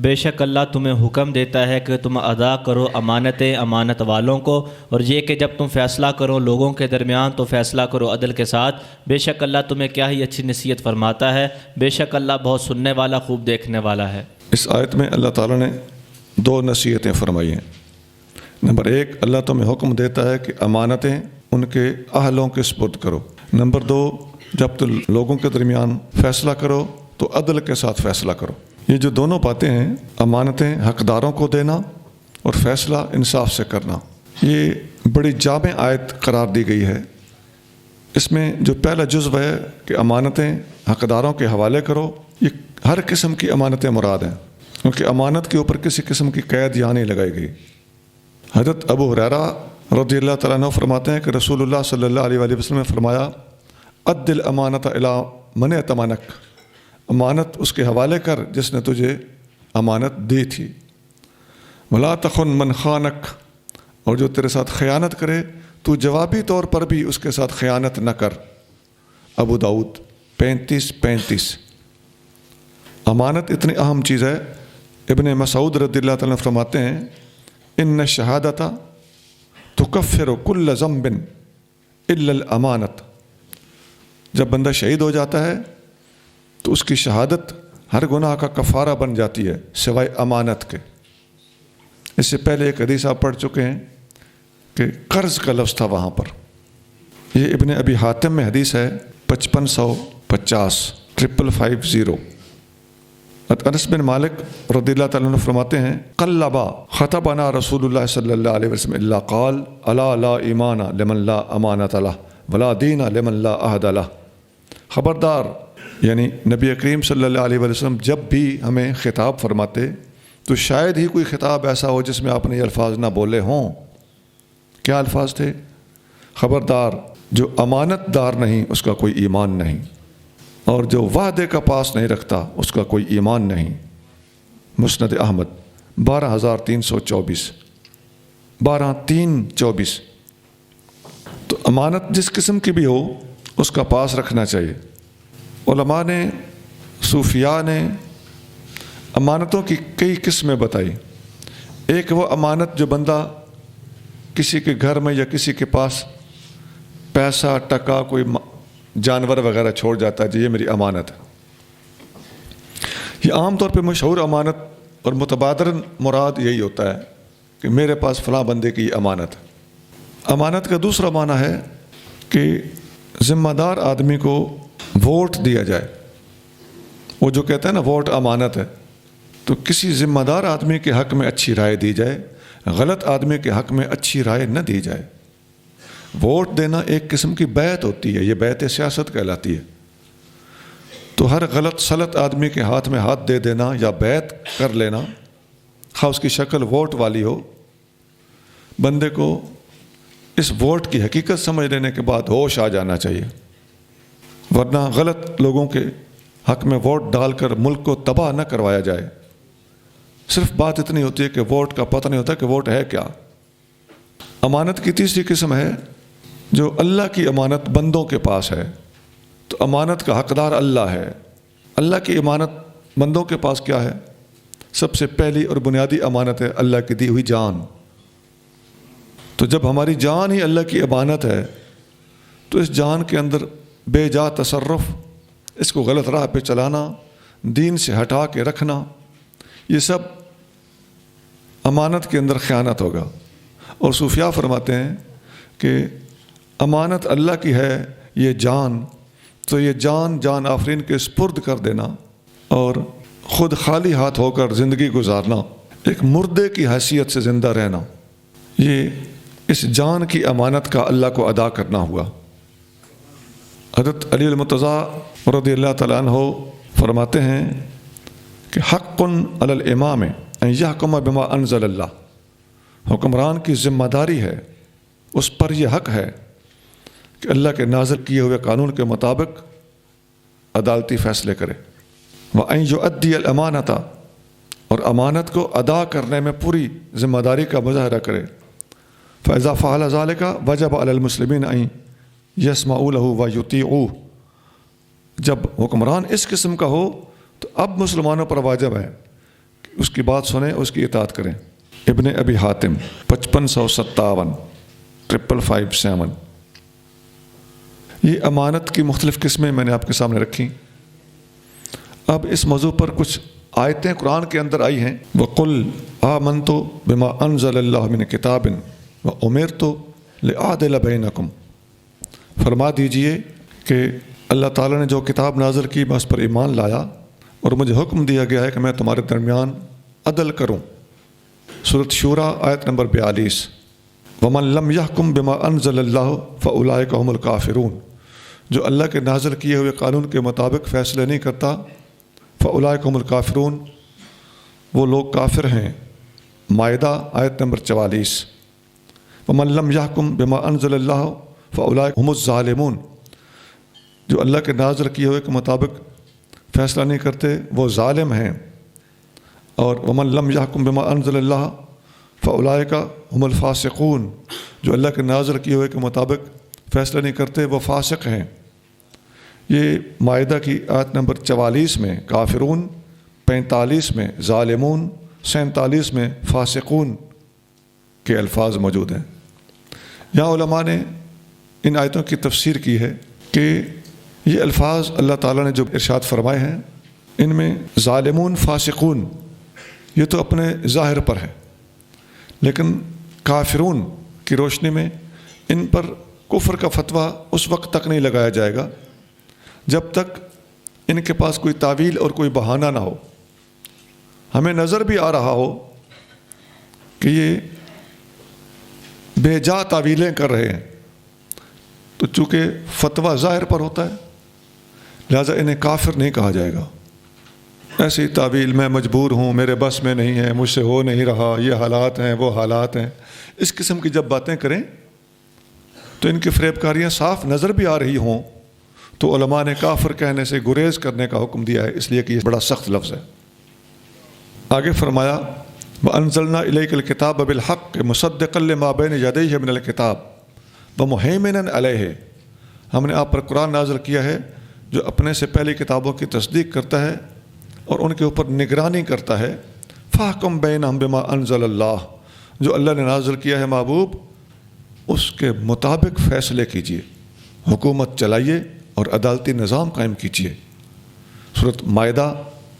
بے شک اللہ تمہیں حکم دیتا ہے کہ تم ادا کرو امانتیں امانت والوں کو، اور یہ کہ جب تم فیصلہ کرو لوگوں کے درمیان تو فیصلہ کرو عدل کے ساتھ، بے شک اللہ تمہیں کیا ہی اچھی نصیحت فرماتا ہے، بے شک اللہ بہت سننے والا خوب دیکھنے والا ہے۔ اس آیت میں اللہ تعالیٰ نے دو نصیحتیں فرمائی ہیں۔ نمبر ایک، اللہ تمہیں حکم دیتا ہے کہ امانتیں ان کے اہلوں کے سپرد کرو۔ نمبر دو، جب تم لوگوں کے درمیان فیصلہ کرو تو عدل کے ساتھ فیصلہ کرو۔ یہ جو دونوں باتیں ہیں، امانتیں حقداروں کو دینا اور فیصلہ انصاف سے کرنا، یہ بڑی جامع آیت قرار دی گئی ہے۔ اس میں جو پہلا جزو ہے کہ امانتیں حقداروں کے حوالے کرو، یہ ہر قسم کی امانتیں مراد ہیں، کیونکہ امانت کے اوپر کسی قسم کی قید یہاں نہیں لگائی گئی۔ حضرت ابو ہریرہ رضی اللہ تعالیٰ عنہ فرماتے ہیں کہ رسول اللہ صلی اللہ علیہ وآلہ وسلم نے فرمایا اد الامانۃ الی من ائتمنک، امانت اس کے حوالے کر جس نے تجھے امانت دی تھی، ولا تخن من خانک، اور جو تیرے ساتھ خیانت کرے تو جوابی طور پر بھی اس کے ساتھ خیانت نہ کر۔ ابو داؤد 35:35۔ امانت اتنی اہم چیز ہے، ابن مسعود رضی اللہ تعالیٰ عنہ فرماتے ہیں ان الشہادۃ تکفر کل ذنب الا الامانت، جب بندہ شہید ہو جاتا ہے تو اس کی شہادت ہر گناہ کا کفارہ بن جاتی ہے سوائے امانت کے۔ اس سے پہلے ایک حدیث آپ پڑھ چکے ہیں کہ قرض کا لفظ تھا وہاں پر، یہ ابن ابی حاتم میں حدیث ہے 5550 5550۔ انس بن مالک رضی اللہ تعالیٰ عنہ فرماتے ہیں قلبا خطبنا رسول اللہ صلی اللہ علیہ وسلم الا قال الا لا ایمان لمن لا امانۃ لہ ولا دین لمن لا عہد لہ، خبردار، یعنی نبی کریم صلی اللہ علیہ وسلم جب بھی ہمیں خطاب فرماتے تو شاید ہی کوئی خطاب ایسا ہو جس میں آپ نے یہ الفاظ نہ بولے ہوں۔ کیا الفاظ تھے؟ خبردار، جو امانت دار نہیں اس کا کوئی ایمان نہیں، اور جو وعدے کا پاس نہیں رکھتا اس کا کوئی ایمان نہیں۔ مسند احمد 12324 12324۔ تو امانت جس قسم کی بھی ہو اس کا پاس رکھنا چاہیے۔ علماء نے، صوفیاء نے امانتوں کی کئی قسمیں بتائی۔ ایک وہ امانت جو بندہ کسی کے گھر میں یا کسی کے پاس پیسہ ٹکا کوئی جانور وغیرہ چھوڑ جاتا ہے، جی یہ میری امانت ہے۔ یہ عام طور پہ مشہور امانت اور متبادر مراد یہی ہوتا ہے کہ میرے پاس فلاں بندے کی امانت ہے۔ امانت کا دوسرا معنی ہے کہ ذمہ دار آدمی کو ووٹ دیا جائے۔ وہ جو کہتا ہے نا ووٹ امانت ہے، تو کسی ذمہ دار آدمی کے حق میں اچھی رائے دی جائے، غلط آدمی کے حق میں اچھی رائے نہ دی جائے۔ ووٹ دینا ایک قسم کی بیعت ہوتی ہے، یہ بیعت سیاست کہلاتی ہے۔ تو ہر غلط سلط آدمی کے ہاتھ میں ہاتھ دے دینا یا بیعت کر لینا، خواہ اس کی شکل ووٹ والی ہو، بندے کو اس ووٹ کی حقیقت سمجھ لینے کے بعد ہوش آ جانا چاہیے، ورنہ غلط لوگوں کے حق میں ووٹ ڈال کر ملک کو تباہ نہ کروایا جائے۔ صرف بات اتنی ہوتی ہے کہ ووٹ کا پتہ نہیں ہوتا کہ ووٹ ہے کیا۔ امانت کی تیسری قسم ہے جو اللہ کی امانت بندوں کے پاس ہے، تو امانت کا حقدار اللہ ہے۔ اللہ کی امانت بندوں کے پاس کیا ہے؟ سب سے پہلی اور بنیادی امانت ہے اللہ کی دی ہوئی جان۔ تو جب ہماری جان ہی اللہ کی امانت ہے تو اس جان کے اندر بے جا تصرف، اس کو غلط راہ پہ چلانا، دین سے ہٹا کے رکھنا، یہ سب امانت کے اندر خیانت ہوگا۔ اور صوفیاء فرماتے ہیں کہ امانت اللہ کی ہے یہ جان، تو یہ جان آفرین کے سپرد کر دینا اور خود خالی ہاتھ ہو کر زندگی گزارنا، ایک مردے کی حیثیت سے زندہ رہنا، یہ اس جان کی امانت کا اللہ کو ادا کرنا ہوا۔ حضرت علی المرتضیٰ رضی اللہ تعالیٰ عنہ فرماتے ہیں کہ حق علی الامام ان یحکم بما انزل اللہ، حکمران کی ذمہ داری ہے، اس پر یہ حق ہے کہ اللہ کے نازل کیے ہوئے قانون کے مطابق عدالتی فیصلے کرے۔ وَأَن يُؤَدِّيَ الْأَمَانَةَ، اور امانت کو ادا کرنے میں پوری ذمہ داری کا مظاہرہ کرے۔ فَإِذَا فَعَلَ ذَلِكَ وَجَبَ عَلَى الْمُسْلِمِينَ أَن يَسْمَعُوا لَهُ وَيُطِيعُوهُ، جب حکمران اس قسم کا ہو تو اب مسلمانوں پر واجب ہے کہ اس کی بات سنیں، اس کی اطاعت کریں۔ ابن ابی حاتم 5557 5557۔ یہ امانت کی مختلف قسمیں میں نے آپ کے سامنے رکھی۔ اب اس موضوع پر کچھ آیتیں قرآن کے اندر آئی ہیں۔ وَقُلْ آمَنْتُ بِمَا أَنزَلَ اللَّهُ مِنْ كِتَابٍ وَأُمِرْتُ لِأَعْدِلَ بَيْنَكُمْ، فرما دیجئے کہ اللہ تعالیٰ نے جو کتاب نازل کی میں اس پر ایمان لایا اور مجھے حکم دیا گیا ہے کہ میں تمہارے درمیان عدل کروں۔ سورۃ شورى آیت نمبر 42۔ وَمَن لَّمْ يَحْكُم بِمَا أَنزَلَ اللَّهُ فَأُولَٰئِكَ هُمُ الْكَافِرُونَ، جو اللہ کے نازل کیے ہوئے قانون کے مطابق فیصلے نہیں کرتا، فَأُولَٰئِكَ هُمُ الْكَافِرُونَ، وہ لوگ کافر ہیں۔ مائدہ آیت نمبر 44۔ ومن لم يحكم بما انزل اللہ فاولئک هم الظالمون، جو اللہ کے نازل کیے ہوئے کے مطابق فیصلہ نہیں کرتے وہ ظالم ہیں، اور ومن لم يحكم بما انزل اللہ فاولئک هم الفاسقون، جو اللہ کے نازل کیے ہوئے کے مطابق فیصلہ نہیں کرتے وہ فاسق ہیں۔ یہ مائدہ کی آیت نمبر 44 میں کافرون، 45 میں ظالمون، 47 میں فاسقون کے الفاظ موجود ہیں۔ یہاں علماء نے ان آیتوں کی تفسیر کی ہے کہ یہ الفاظ اللہ تعالیٰ نے جو ارشاد فرمائے ہیں ان میں ظالمون، فاسقون یہ تو اپنے ظاہر پر ہے، لیکن کافرون کی روشنی میں ان پر کفر کا فتویٰ اس وقت تک نہیں لگایا جائے گا جب تک ان کے پاس کوئی تعویل اور کوئی بہانہ نہ ہو۔ ہمیں نظر بھی آ رہا ہو کہ یہ بے جا تعویلیں کر رہے ہیں، تو چونکہ فتویٰ ظاہر پر ہوتا ہے لہٰذا انہیں کافر نہیں کہا جائے گا۔ ایسی تعویل میں مجبور ہوں، میرے بس میں نہیں ہے، مجھ سے ہو نہیں رہا، یہ حالات ہیں وہ حالات ہیں، اس قسم کی جب باتیں کریں تو ان کی فریب کاریاں صاف نظر بھی آ رہی ہوں تو علماء نے کافر کہنے سے گریز کرنے کا حکم دیا ہے، اس لیے کہ یہ بڑا سخت لفظ ہے۔ آگے فرمایا وَأَنزَلْنَا إِلَيْكَ الْكِتَابَ بِالْحَقِّ مُصَدِّقًا لِمَا بَيْنَ يَدَيْهِ مِنَ الْكِتَابِ وَمُهَيْمِنًا عَلَيْهِ، ہم نے آپ پر قرآن نازل کیا ہے جو اپنے سے پہلی کتابوں کی تصدیق کرتا ہے اور ان کے اوپر نگرانی کرتا ہے۔ فَاحْكُم بَيْنَهُم بِمَا أَنزَلَ اللَّهُ، جو اللہ نے نازل کیا ہے محبوب اس کے مطابق فیصلے کیجیے، حکومت چلائیے اور عدالتی نظام قائم کیجیے۔ سورۃ مائدہ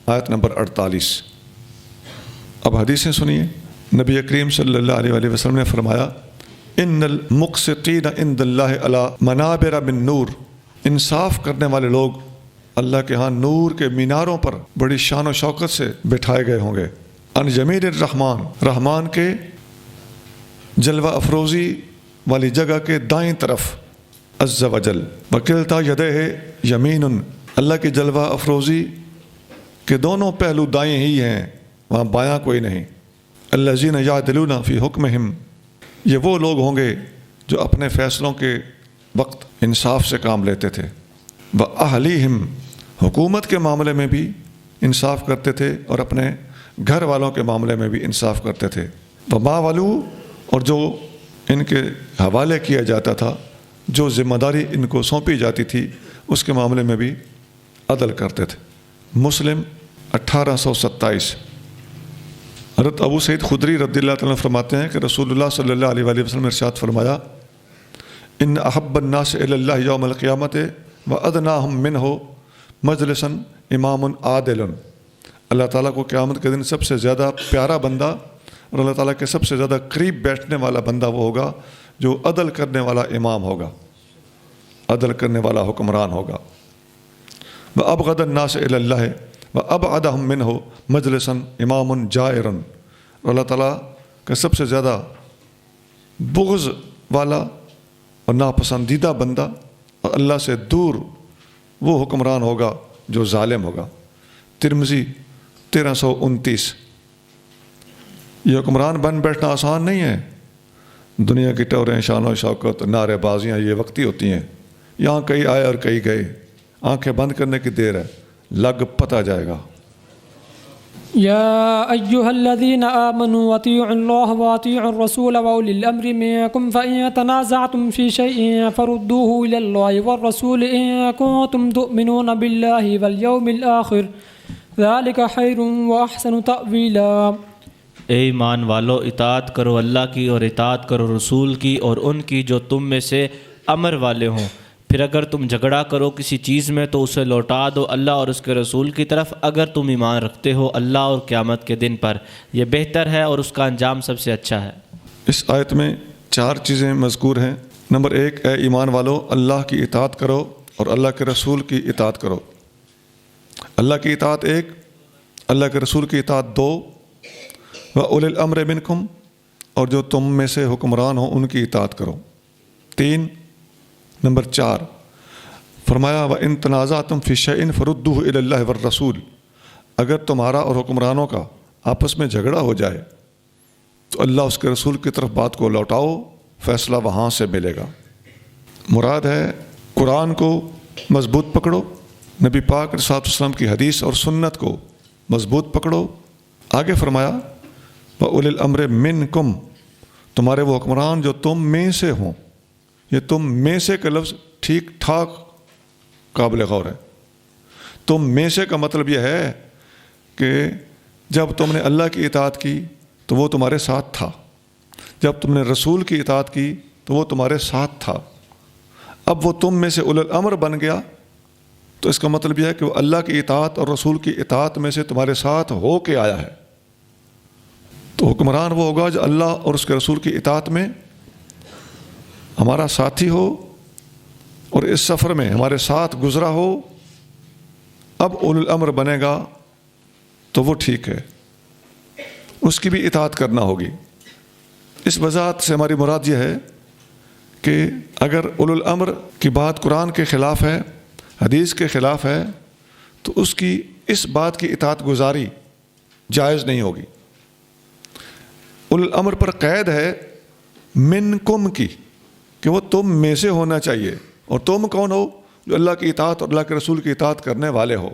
آیت نمبر 48۔ اب حدیثیں سنیے۔ نبی کریم صلی اللہ علیہ وآلہ وسلم نے فرمایا ان المقسطین عند اللہ علی منابر من نور، انصاف کرنے والے لوگ اللہ کے ہاں نور کے میناروں پر بڑی شان و شوکت سے بٹھائے گئے ہوں گے۔ ان یمین الرحمن، رحمان کے جلوہ افروزی والی جگہ کے دائیں طرف، عز وجل وکلتا یدیہ یمین، اللہ کی جلوہ افروزی کے دونوں پہلو دائیں ہی ہیں، وہاں بایاں کوئی نہیں۔ الذین یعدلون فی حکمہم، یہ وہ لوگ ہوں گے جو اپنے فیصلوں کے وقت انصاف سے کام لیتے تھے۔ وَأَهْلِهِمْ، حکومت کے معاملے میں بھی انصاف کرتے تھے اور اپنے گھر والوں کے معاملے میں بھی انصاف کرتے تھے۔ وَمَا وَلُوا، اور جو ان کے حوالے کیا جاتا تھا، جو ذمہ داری ان کو سونپی جاتی تھی اس کے معاملے میں بھی عدل کرتے تھے۔ مسلم 1827۔ حضرت ابو سعید خدری رضی اللہ تعالیٰ فرماتے ہیں کہ رسول اللہ صلی اللہ علیہ وآلہ وسلم نے ارشاد فرمایا ان احب الناس الی اللہ یوم القیامت وادناہم منہ مجلسا امام عادل، اللہ تعالیٰ کو قیامت کے دن سب سے زیادہ پیارا بندہ اور اللہ تعالیٰ کے سب سے زیادہ قریب بیٹھنے والا بندہ وہ ہوگا جو عدل کرنے والا امام ہوگا، عدل کرنے والا حکمران ہوگا۔ وابغض الناس الی اللہ وابعدہم منہ مجلسا امام جائر، اور اللہ تعالیٰ کا سب سے زیادہ بغض والا اور ناپسندیدہ بندہ اور اللہ سے دور وہ حکمران ہوگا جو ظالم ہوگا۔ ترمذی 1329۔ یہ حکمران بن بیٹھنا آسان نہیں ہے، دنیا کی ٹوریں، شان و شوکت، نعرے بازیاں یہ وقتی ہوتی ہیں، یہاں کئی آئے اور کئی گئے، آنکھیں بند کرنے کی دیر ہے، لگ پتہ جائے گا۔ يا أيها الذين آمنوا أطيعوا الله وأطيعوا الرسول وأولي الأمر منكم فإن تنازعتم في شيء فردوه إلى الله والرسول إن كنتم تؤمنون بالله واليوم الآخر ذلك خير وأحسن تأويلا۔ اے ایمان والو، اطاعت کرو اللہ کی اور اطاعت کرو رسول کی اور ان کی جو تم میں سے امر والے ہوں، پھر اگر تم جھگڑا کرو کسی چیز میں تو اسے لوٹا دو اللہ اور اس کے رسول کی طرف، اگر تم ایمان رکھتے ہو اللہ اور قیامت کے دن پر، یہ بہتر ہے اور اس کا انجام سب سے اچھا ہے۔ اس آیت میں 4 چیزیں مذکور ہیں۔ نمبر 1، اے ایمان والو اللہ کی اطاعت کرو اور اللہ کے رسول کی اطاعت کرو۔ اللہ کی اطاعت 1، اللہ کے رسول کی اطاعت 2، وَأُولِي الْأَمْرِ مِنْكُمْ، اور جو تم میں سے حکمران ہوں ان کی اطاعت کرو۔ 3۔ نمبر 4 فرمایا وَإِن تَنَازَعْتُمْ فِي شَيْءٍ فَرُدُّوهُ إِلَى اللَّهِ وَالرَّسُولِ، اگر تمہارا اور حکمرانوں کا آپس میں جھگڑا ہو جائے تو اللہ اس کے رسول کی طرف بات کو لوٹاؤ۔ فیصلہ وہاں سے ملے گا۔ مراد ہے قرآن کو مضبوط پکڑو، نبی پاک صلی اللہ علیہ وسلم کی حدیث اور سنت کو مضبوط پکڑو۔ آگے فرمایا وَأُولِي الْأَمْرِ مِنْكُمْ، تمہارے وہ حکمران جو تم میں سے ہوں۔ یہ تم میں سے کا لفظ ٹھیک ٹھاک قابل غور ہے۔ تم میں سے کا مطلب یہ ہے کہ جب تم نے اللہ کی اطاعت کی تو وہ تمہارے ساتھ تھا، جب تم نے رسول کی اطاعت کی تو وہ تمہارے ساتھ تھا۔ اب وہ تم میں سے اولو الامر بن گیا تو اس کا مطلب یہ ہے کہ وہ اللہ کی اطاعت اور رسول کی اطاعت میں سے تمہارے ساتھ ہو کے آیا ہے۔ تو حکمران وہ ہوگا جو اللہ اور اس کے رسول کی اطاعت میں ہمارا ساتھی ہو اور اس سفر میں ہمارے ساتھ گزرا ہو۔ اب اولو الامر بنے گا تو وہ ٹھیک ہے، اس کی بھی اطاعت کرنا ہوگی۔ اس وضاحت سے ہماری مراد یہ ہے کہ اگر اولو الامر کی بات قرآن کے خلاف ہے، حدیث کے خلاف ہے، تو اس کی اس بات کی اطاعت گزاری جائز نہیں ہوگی۔ اولو الامر پر قید ہے منکم کی، کہ وہ تم میں سے ہونا چاہیے، اور تم کون ہو؟ جو اللہ کی اطاعت اور اللہ کے رسول کی اطاعت کرنے والے ہو۔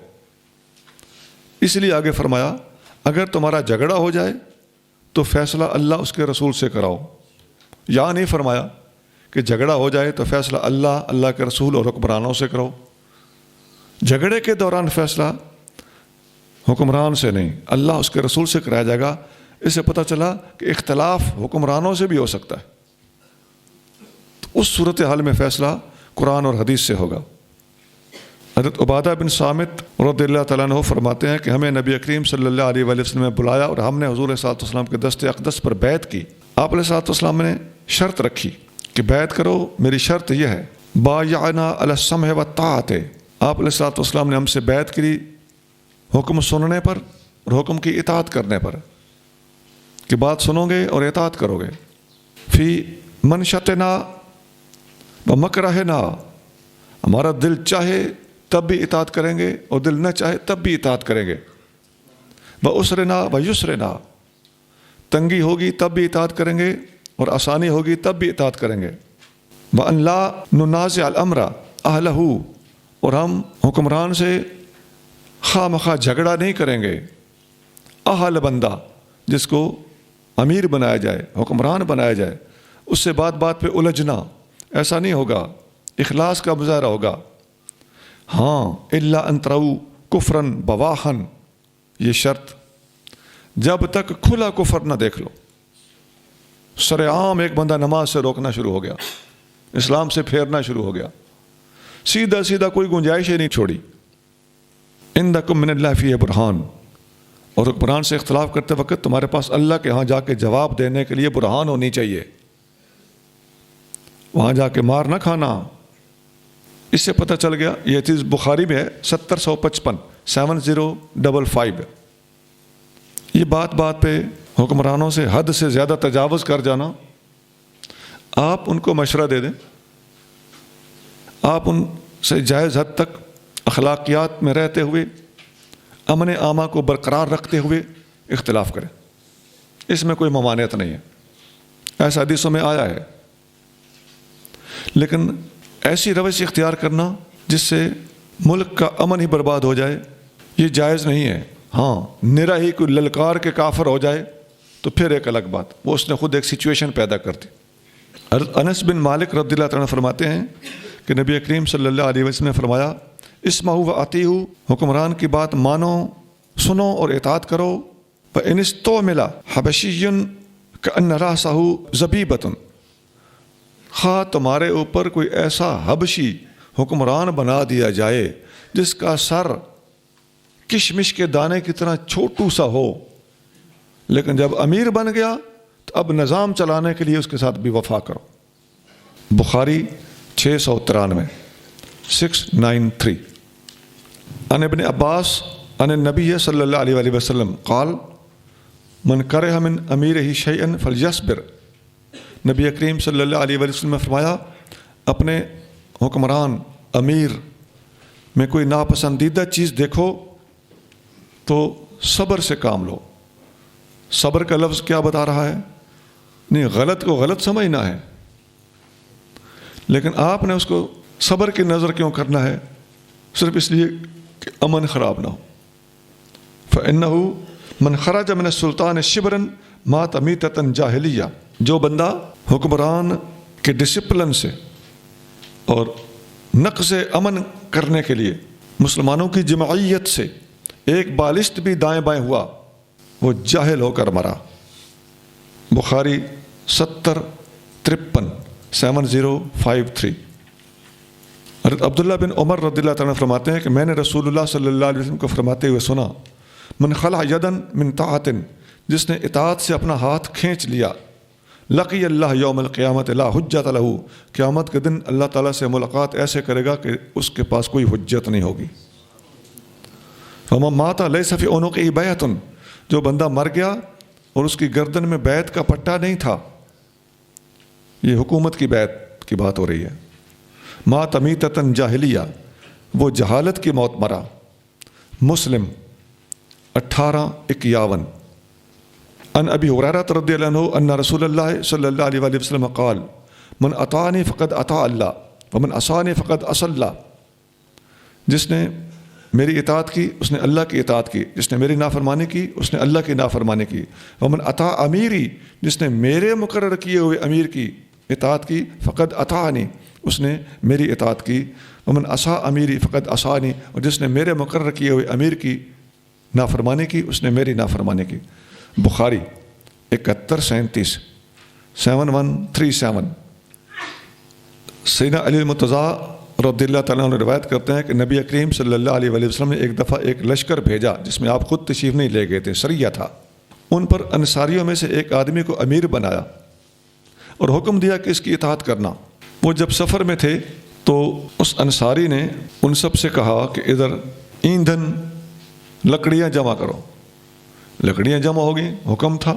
اس لیے آگے فرمایا اگر تمہارا جھگڑا ہو جائے تو فیصلہ اللہ اس کے رسول سے کراؤ۔ یا نہیں فرمایا کہ جھگڑا ہو جائے تو فیصلہ اللہ، اللہ کے رسول اور حکمرانوں سے کرو۔ جھگڑے کے دوران فیصلہ حکمران سے نہیں، اللہ اس کے رسول سے کرایا جائے گا۔ اس سے پتہ چلا کہ اختلاف حکمرانوں سے بھی ہو سکتا ہے، تو اس صورتحال میں فیصلہ قرآن اور حدیث سے ہوگا۔ حضرت عبادہ بن صامت رضی اللہ تعالیٰ عنہ فرماتے ہیں کہ ہمیں نبی کریم صلی اللہ علیہ وآلہ وسلم نے بلایا اور ہم نے حضور صلی اللہ علیہ وسلم کے دست اقدس پر بیعت کی۔ آپ علیہ السلام نے شرط رکھی کہ بیعت کرو، میری شرط یہ ہے بایعنا علی السمع والطاعۃ۔ آپ علیہ السلام نے ہم سے بیعت کی حکم سننے پر اور حکم کی اطاعت کرنے پر، کہ بات سنو گے اور اطاعت کرو گے۔ فی منشطنا و مکرہنا، ہمارا دل چاہے تب بھی اطاعت کریں گے اور دل نہ چاہے تب بھی اطاعت کریں گے۔ وعسرنا ویسرنا، تنگی ہوگی تب بھی اطاعت کریں گے اور آسانی ہوگی تب بھی اطاعت کریں گے۔ وَأَن لَا نُنَازِعَ الْأَمْرَ أَهْلَهُ، اور ہم حکمران سے خواہ مخواہ جھگڑا نہیں کریں گے۔ اہل بندہ جس کو امیر بنایا جائے، حکمران بنایا جائے، اس سے بات بات پہ الجھنا ایسا نہیں ہوگا، اخلاص کا مظاہرہ ہوگا۔ ہاں الا ان تروا کفرا بواحا، یہ شرط جب تک کھلا کفر نہ دیکھ لو۔ سر عام ایک بندہ نماز سے روکنا شروع ہو گیا، اسلام سے پھیرنا شروع ہو گیا، سیدھا سیدھا کوئی گنجائش ہی نہیں چھوڑی۔ عندکم من اللہ فیہ برہان، اور حکمران سے اختلاف کرتے وقت تمہارے پاس اللہ کے ہاں جا کے جواب دینے کے لیے برہان ہونی چاہیے، وہاں جا کے مار نہ کھانا۔ اس سے پتہ چل گیا، یہ چیز بخاری میں ہے 7055 7055، یہ بات بات پہ حکمرانوں سے حد سے زیادہ تجاوز کر جانا۔ آپ ان کو مشورہ دے دیں، آپ ان سے جائز حد تک اخلاقیات میں رہتے ہوئے امن عامہ کو برقرار رکھتے ہوئے اختلاف کریں، اس میں کوئی ممانعت نہیں ہے، ایسا حدیثوں میں آیا ہے۔ لیکن ایسی روش اختیار کرنا جس سے ملک کا امن ہی برباد ہو جائے، یہ جائز نہیں ہے۔ ہاں نرا ہی کوئی للکار کے کافر ہو جائے تو پھر ایک الگ بات، وہ اس نے خود ایک سچویشن پیدا کر دی۔ انس بن مالک رضی اللہ تعالیٰ فرماتے ہیں کہ نبی کریم صلی اللہ علیہ وسلم نے فرمایا اسمعوا واطیعوا، حکمران کی بات مانو، سنو اور اطاعت کرو۔ وان استعمل حبشی کأن رأسہ زبیبۃ، خواہ تمہارے اوپر کوئی ایسا حبشی حکمران بنا دیا جائے جس کا سر کشمش کے دانے کی طرح چھوٹو سا ہو، لیکن جب امیر بن گیا تو اب نظام چلانے کے لیے اس کے ساتھ بھی وفا کرو۔ بخاری 693 693۔ عن ابن عباس عن النبی صلی اللہ علیہ وآلہ وسلم قال من کرہ من امیرہ شیئا فلیصبر، نبی کریم صلی اللہ علیہ وآلہ وسلم نے فرمایا اپنے حکمران امیر میں کوئی ناپسندیدہ چیز دیکھو تو صبر سے کام لو۔ صبر کا لفظ کیا بتا رہا ہے؟ نہیں، غلط کو غلط سمجھنا ہے، لیکن آپ نے اس کو صبر کی نظر کیوں کرنا ہے؟ صرف اس لیے کہ امن خراب نہ ہو۔ فَإِنَّهُ مَنْ خَرَجَ مِنَ السُّلْطَانِ شِبْرًا مَاتَ مِيتَةً جَاهِلِيَّةً، جو بندہ حکمران کے ڈسپلن سے اور نقض امن کرنے کے لیے مسلمانوں کی جماعیت سے ایک بالشت بھی دائیں بائیں ہوا، وہ جاہل ہو کر مرا۔ بخاری 7053 7053۔ حضرت عبداللہ بن عمر رضی اللہ تعالیٰ فرماتے ہیں کہ میں نے رسول اللہ صلی اللہ علیہ وسلم کو فرماتے ہوئے سنا، من خلع یدن من طاعت، جس نے اطاعت سے اپنا ہاتھ کھینچ لیا، لقی اللہ یوم القیامت لا حجت لہ، قیامت کے دن اللہ تعالیٰ سے ملاقات ایسے کرے گا کہ اس کے پاس کوئی حجت نہیں ہوگی۔ ومن مات لیس فی عنقہ بیعۃ، جو بندہ مر گیا اور اس کی گردن میں بیعت کا پٹا نہیں تھا، یہ حکومت کی بیعت کی بات ہو رہی ہے، مات میتۃ جاہلیہ، وہ جہالت کی موت مرا۔ مسلم 1851۔ ان ابی ہریرہ رضی اللہ عنہ ان رسول اللہ صلی اللہ علیہ وآلہ وسلم قال من اطاعنی فقد اطاع اللہ ومن عصانی فقد عصی اللہ، جس نے میری اطاعت کی اس نے اللہ کی اطاعت کی، جس نے میری نافرمانی کی اس نے اللہ کی نافرمانی کی۔ ومن اطاع امیری، جس نے میرے مقرر کیے ہوئے امیر کی اطاعت کی، فقد اطاعنی، اس نے میری اطاعت کی۔ ومن عصا امیری فقد عصانی، اور جس نے میرے مقرر کیے ہوئے امیر کی نافرمانی کی اس نے میری نافرمانی کی۔ بخاری 7137 7137۔ سیدنا علی المرتضیٰ رضی اللہ تعالیٰ عنہ روایت کرتے ہیں کہ نبی کریم صلی اللہ علیہ وآلہ وسلم نے ایک دفعہ ایک لشکر بھیجا جس میں آپ خود تشریف نہیں لے گئے تھے، سریہ تھا۔ ان پر انصاریوں میں سے ایک آدمی کو امیر بنایا اور حکم دیا کہ اس کی اطاعت کرنا۔ وہ جب سفر میں تھے تو اس انصاری نے ان سب سے کہا کہ ادھر ایندھن لکڑیاں جمع کرو۔ لکڑیاں جمع ہو گئیں، حکم تھا۔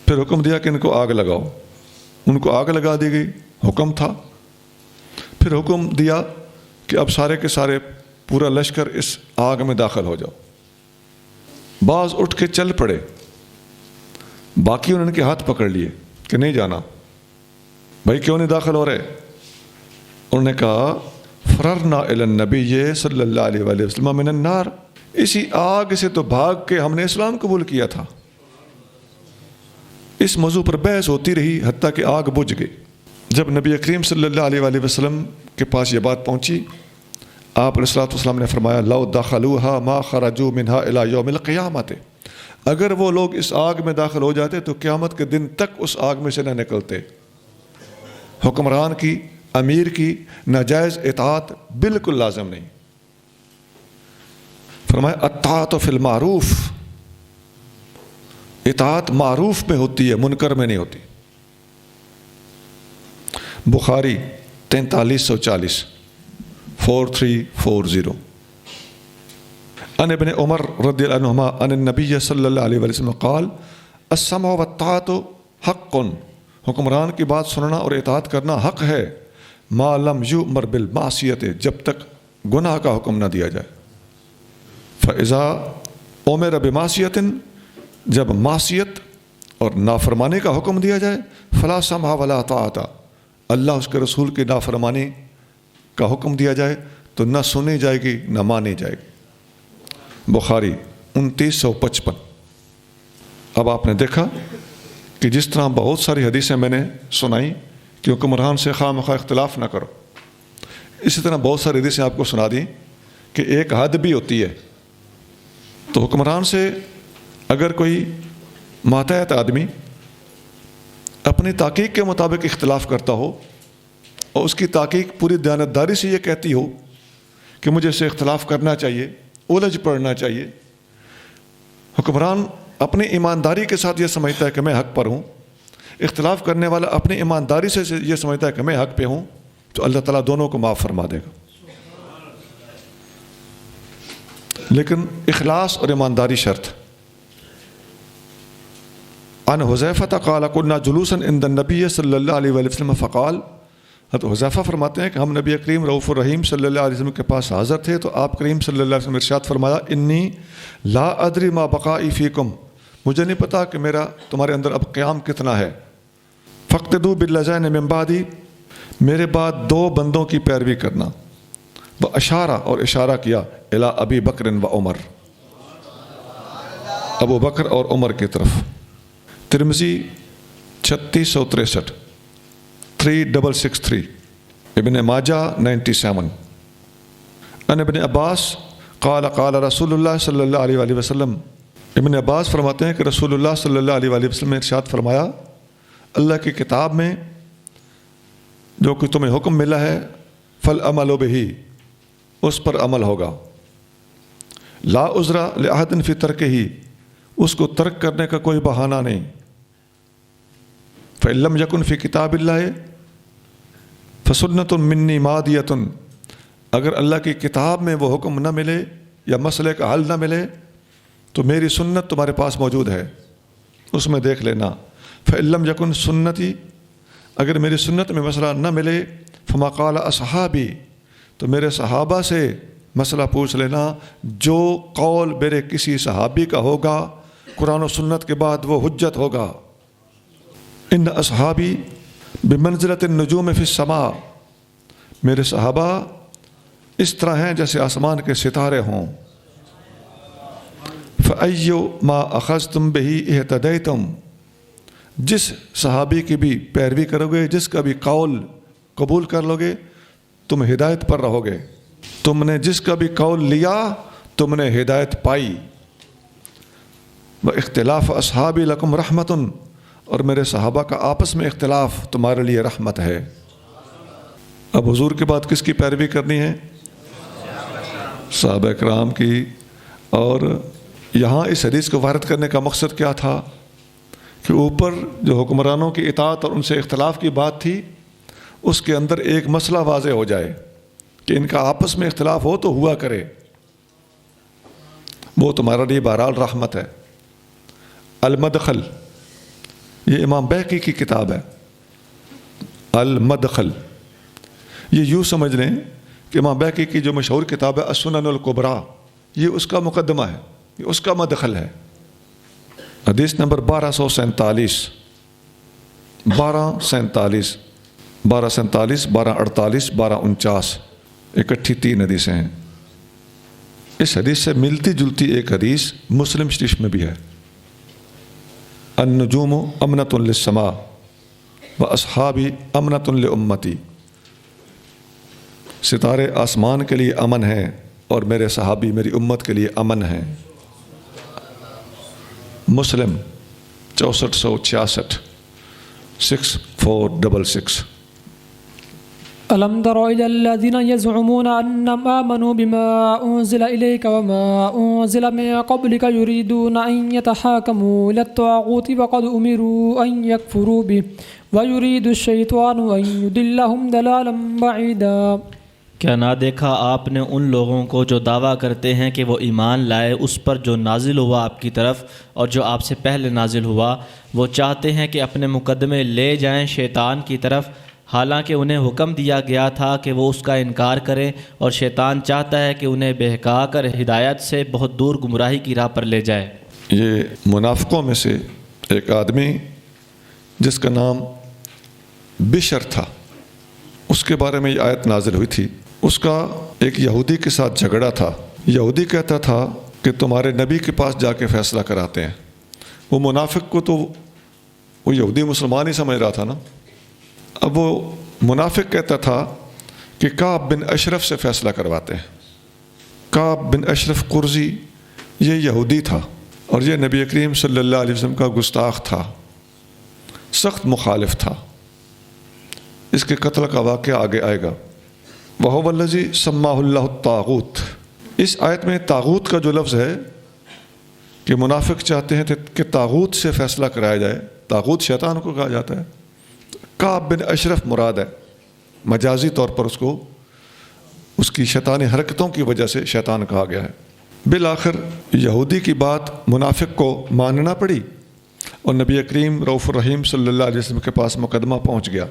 پھر حکم دیا کہ ان کو آگ لگاؤ، ان کو آگ لگا دی گئی، حکم تھا۔ پھر حکم دیا کہ اب سارے کے سارے پورا لشکر اس آگ میں داخل ہو جاؤ۔ بعض اٹھ کے چل پڑے، باقی انہوں نے کے ہاتھ پکڑ لیے کہ نہیں جانا۔ بھائی کیوں نہیں داخل ہو رہے؟ انہوں نے کہا فررنا الی النبی صلی اللہ علیہ وآلہ وسلم من النار، اسی آگ سے تو بھاگ کے ہم نے اسلام قبول کیا تھا۔ اس موضوع پر بحث ہوتی رہی حتیٰ کہ آگ بجھ گئی۔ جب نبی کریم صلی اللہ علیہ وآلہ وسلم کے پاس یہ بات پہنچی، آپ علیہ الصلوۃ والسلام نے فرمایا لو دخلوها ما خرجوا منها الى یوم القیامت، اگر وہ لوگ اس آگ میں داخل ہو جاتے تو قیامت کے دن تک اس آگ میں سے نہ نکلتے۔ حکمران کی، امیر کی ناجائز اطاعت بالکل لازم نہیں۔ فرمایا الطاعۃ فی المعروف، اطاعت معروف میں ہوتی ہے، منکر میں نہیں ہوتی۔ بخاری 4340 4340۔ ان ابن عمر رضی اللہ عنہما ان النبی صلی اللہ علیہ وسلم قال السمع والطاعۃ حق، حکمران کی بات سننا اور اطاعت کرنا حق ہے، ما لم یؤمر بالمعصیت، جب تک گناہ کا حکم نہ دیا جائے۔ فَإِذَا أُمِرَ بِمَعْصِيَةٍ، جب معصیت اور نافرمانی کا حکم دیا جائے، فَلَا سَمْعَ وَلَا طَاعَةَ، اللہ اس کے رسول کی نافرمانی کا حکم دیا جائے تو نہ سنی جائے گی نہ مانی جائے گی۔ بخاری 2955۔ اب آپ نے دیکھا کہ جس طرح بہت ساری حدیثیں میں نے سنائی کہ حکمران سے خواہ مخواہ اختلاف نہ کرو، اسی طرح بہت ساری حدیثیں آپ کو سنا دیں کہ ایک حد بھی ہوتی ہے۔ تو حکمران سے اگر کوئی ماتحت آدمی اپنی تحقیق کے مطابق اختلاف کرتا ہو اور اس کی تحقیق پوری دیانتداری سے یہ کہتی ہو کہ مجھے سے اختلاف کرنا چاہیے، الجھ پڑنا چاہیے، حکمران اپنی ایمانداری کے ساتھ یہ سمجھتا ہے کہ میں حق پر ہوں، اختلاف کرنے والا اپنی ایمانداری سے یہ سمجھتا ہے کہ میں حق پہ ہوں، تو اللہ تعالیٰ دونوں کو معاف فرما دے گا۔ لیکن اخلاص اور ایمانداری شرط۔ عن حذیفہ قال كنا جلوسا عند النبی صلی اللہ علیہ وآلہ وسلم فقال، حضرت حذیفہ فرماتے ہیں کہ ہم نبی کریم رؤوف الرحیم صلی اللہ علیہ وسلم کے پاس حاضر تھے تو آپ کریم صلی اللہ علیہ وسلم ارشاد فرمایا انی لا ادری ما بقائی فیکم، مجھے نہیں پتا کہ میرا تمہارے اندر اب قیام کتنا ہے، فاقتدوا باللذین من بعدی، میرے بعد 2 بندوں کی پیروی کرنا، وہ اشارہ اور اشارہ کیا الی ابی بکر و عمر، ابو بکر اور عمر کی طرف۔ ترمذی 3663 3663، ابن ماجہ 97۔ ان ابن عباس قال قال رسول اللہ صلی اللہ علیہ وآلہ وسلم، ابن عباس فرماتے ہیں کہ رسول اللہ صلی اللہ علیہ وآلہ وسلم نے ارشاد فرمایا، اللہ کی کتاب میں جو کہ تمہیں حکم ملا ہے فالعمل بہ، اس پر عمل ہوگا، لا عذر لأحد فی ترکہ، اس کو ترک کرنے کا کوئی بہانہ نہیں، فإن لم یکن فی کتاب اللہ فسنۃ منی ماضیۃ، اگر اللہ کی کتاب میں وہ حکم نہ ملے یا مسئلے کا حل نہ ملے تو میری سنت تمہارے پاس موجود ہے، اس میں دیکھ لینا۔ فإن لم یکن سنتی، اگر میری سنت میں مسئلہ نہ ملے فما قال اصحابی، تو میرے صحابہ سے مسئلہ پوچھ لینا، جو قول میرے کسی صحابی کا ہوگا قرآن و سنت کے بعد وہ حجت ہوگا۔ ان اصحابی بمنزلۃ النجوم فی السماء، میرے صحابہ اس طرح ہیں جیسے آسمان کے ستارے ہوں۔ فَأَيُّ مَا أَخَذْتُمْ بِهِ اهْتَدَيْتُمْ، جس صحابی کی بھی پیروی کرو گے، جس کا بھی قول قبول کر لو گے، تم ہدایت پر رہو گے۔ تم نے جس کا بھی قول لیا تم نے ہدایت پائی۔ وَاخْتِلَافُ أَصْحَابِي لَكُمْ رَحْمَةٌ، اور میرے صحابہ کا آپس میں اختلاف تمہارے لیے رحمت ہے۔ اب حضور کے بعد کس کی پیروی کرنی ہے؟ صحابہ کرام کی۔ اور یہاں اس حدیث کو وارد کرنے کا مقصد کیا تھا کہ اوپر جو حکمرانوں کی اطاعت اور ان سے اختلاف کی بات تھی، اس کے اندر ایک مسئلہ واضح ہو جائے کہ ان کا آپس میں اختلاف ہو تو ہوا کرے، وہ تمہارے لیے بہرحال رحمت ہے۔ المدخل، یہ امام بیہقی کی کتاب ہے، المدخل۔ یہ یوں سمجھ لیں کہ امام بیہقی کی جو مشہور کتاب ہے السنن الکبریٰ، یہ اس کا مقدمہ ہے، یہ اس کا مدخل ہے۔ حدیث نمبر 1247، 1247، 1248، 1249، اکٹھی 3 حدیثیں ہیں۔ اس حدیث سے ملتی جلتی ایک حدیث مسلم شریف میں بھی ہے، النجوم امنۃ للسماء واصحابی امنۃ لامتی، ستارے آسمان کے لیے امن ہیں اور میرے صحابی میری امت کے لیے امن ہیں۔ مسلم 6466، 6466۔ ألم تر إلى الذين يزعمون أنهم آمنوا بما أنزل إليك وما أنزل من قبلك يريدون أن يتحاكموا إلى الطاغوت وقد أمروا أن يكفروا به ويريد الشيطان أن يضلهم ضلالا بعيدا۔ کیا نہ دیکھا آپ نے ان لوگوں کو جو دعویٰ کرتے ہیں کہ وہ ایمان لائے اس پر جو نازل ہوا آپ کی طرف اور جو آپ سے پہلے نازل ہوا، وہ چاہتے ہیں کہ اپنے مقدمے لے جائیں شیطان کی طرف، حالانکہ انہیں حکم دیا گیا تھا کہ وہ اس کا انکار کریں، اور شیطان چاہتا ہے کہ انہیں بہکا کر ہدایت سے بہت دور گمراہی کی راہ پر لے جائے۔ یہ منافقوں میں سے ایک آدمی جس کا نام بشر تھا، اس کے بارے میں یہ آیت نازل ہوئی تھی۔ اس کا ایک یہودی کے ساتھ جھگڑا تھا۔ یہودی کہتا تھا کہ تمہارے نبی کے پاس جا کے فیصلہ کراتے ہیں۔ وہ منافق کو تو وہ یہودی مسلمان ہی سمجھ رہا تھا نا۔ اب وہ منافق کہتا تھا کہ کعب بن اشرف سے فیصلہ کرواتے ہیں۔ کعب بن اشرف قرظی یہ یہودی تھا اور یہ نبی کریم صلی اللہ علیہ وسلم کا گستاخ تھا، سخت مخالف تھا۔ اس کے قتل کا واقعہ آگے آئے گا۔ وَهُوَ الَّذِي سَمَّاهُ اللَّهُ الطَّاغُوتَ، اس آیت میں طاغوت کا جو لفظ ہے کہ منافق چاہتے ہیں کہ طاغوت سے فیصلہ کرایا جائے۔ طاغوت شیطان کو کہا جاتا ہے۔ کعب بن اشرف مراد ہے، مجازی طور پر اس کو اس کی شیطانی حرکتوں کی وجہ سے شیطان کہا گیا ہے۔ بالآخر یہودی کی بات منافق کو ماننا پڑی اور نبی کریم رؤوف الرحیم صلی اللہ علیہ وسلم کے پاس مقدمہ پہنچ گیا۔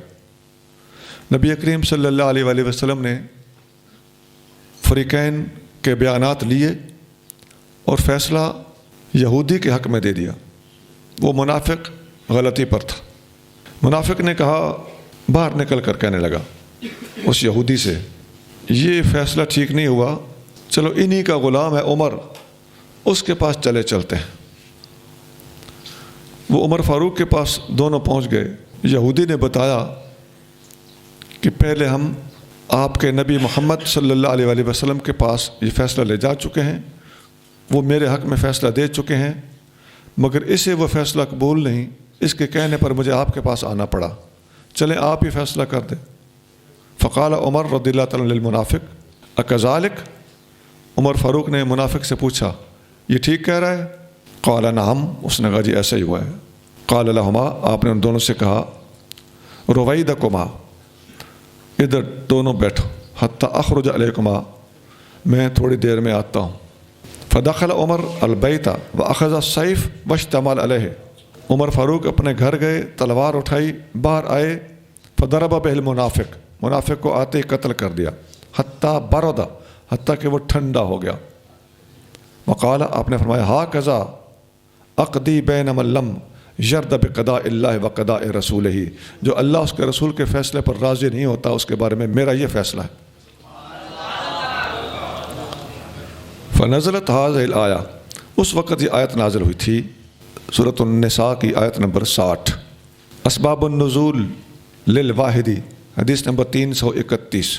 نبی کریم صلی اللہ علیہ وآلہ وسلم نے فریقین کے بیانات لیے اور فیصلہ یہودی کے حق میں دے دیا۔ وہ منافق غلطی پر تھا۔ منافق نے کہا، باہر نکل کر کہنے لگا اس یہودی سے، یہ فیصلہ ٹھیک نہیں ہوا، چلو انہی کا غلام ہے عمر، اس کے پاس چلتے ہیں۔ وہ عمر فاروق کے پاس دونوں پہنچ گئے۔ یہودی نے بتایا کہ پہلے ہم آپ کے نبی محمد صلی اللہ علیہ وآلہ وسلم کے پاس یہ فیصلہ لے جا چکے ہیں، وہ میرے حق میں فیصلہ دے چکے ہیں، مگر اسے وہ فیصلہ قبول نہیں، اس کے کہنے پر مجھے آپ کے پاس آنا پڑا، چلیں آپ ہی فیصلہ کر دیں۔ فقال عمر رضی اللہ تعالیٰ للمنافق اکذالک، عمر فاروق نے منافق سے پوچھا یہ ٹھیک کہہ رہا ہے؟ قال نعم، اس نے کہا جی ایسا ہی ہوا ہے۔ قال لہما، آپ نے ان دونوں سے کہا رویدکما، ادھر دونوں بیٹھو، حتی اخرج علیکما، میں تھوڑی دیر میں آتا ہوں۔ فدخل عمر البیت واخذ السیف واشتمل علیہ، عمر فاروق اپنے گھر گئے، تلوار اٹھائی، باہر آئے، فضرب بہ المنافق، منافق کو آتے ہی قتل کر دیا، حتی برد، حتیٰ کہ وہ ٹھنڈا ہو گیا۔ وقال، آپ نے فرمایا ہاکذا اقضی بین من لم یرض بقضاء اللہ وقضاء رسولہ، جو اللہ اس کے رسول کے فیصلے پر راضی نہیں ہوتا اس کے بارے میں میرا یہ فیصلہ ہے۔ فنزلت هذه الآیہ، اس وقت یہ آیت نازل ہوئی تھی، سورۃ النساء کی آیت نمبر 60۔ اسباب النزول للواحدی، حدیث نمبر 331،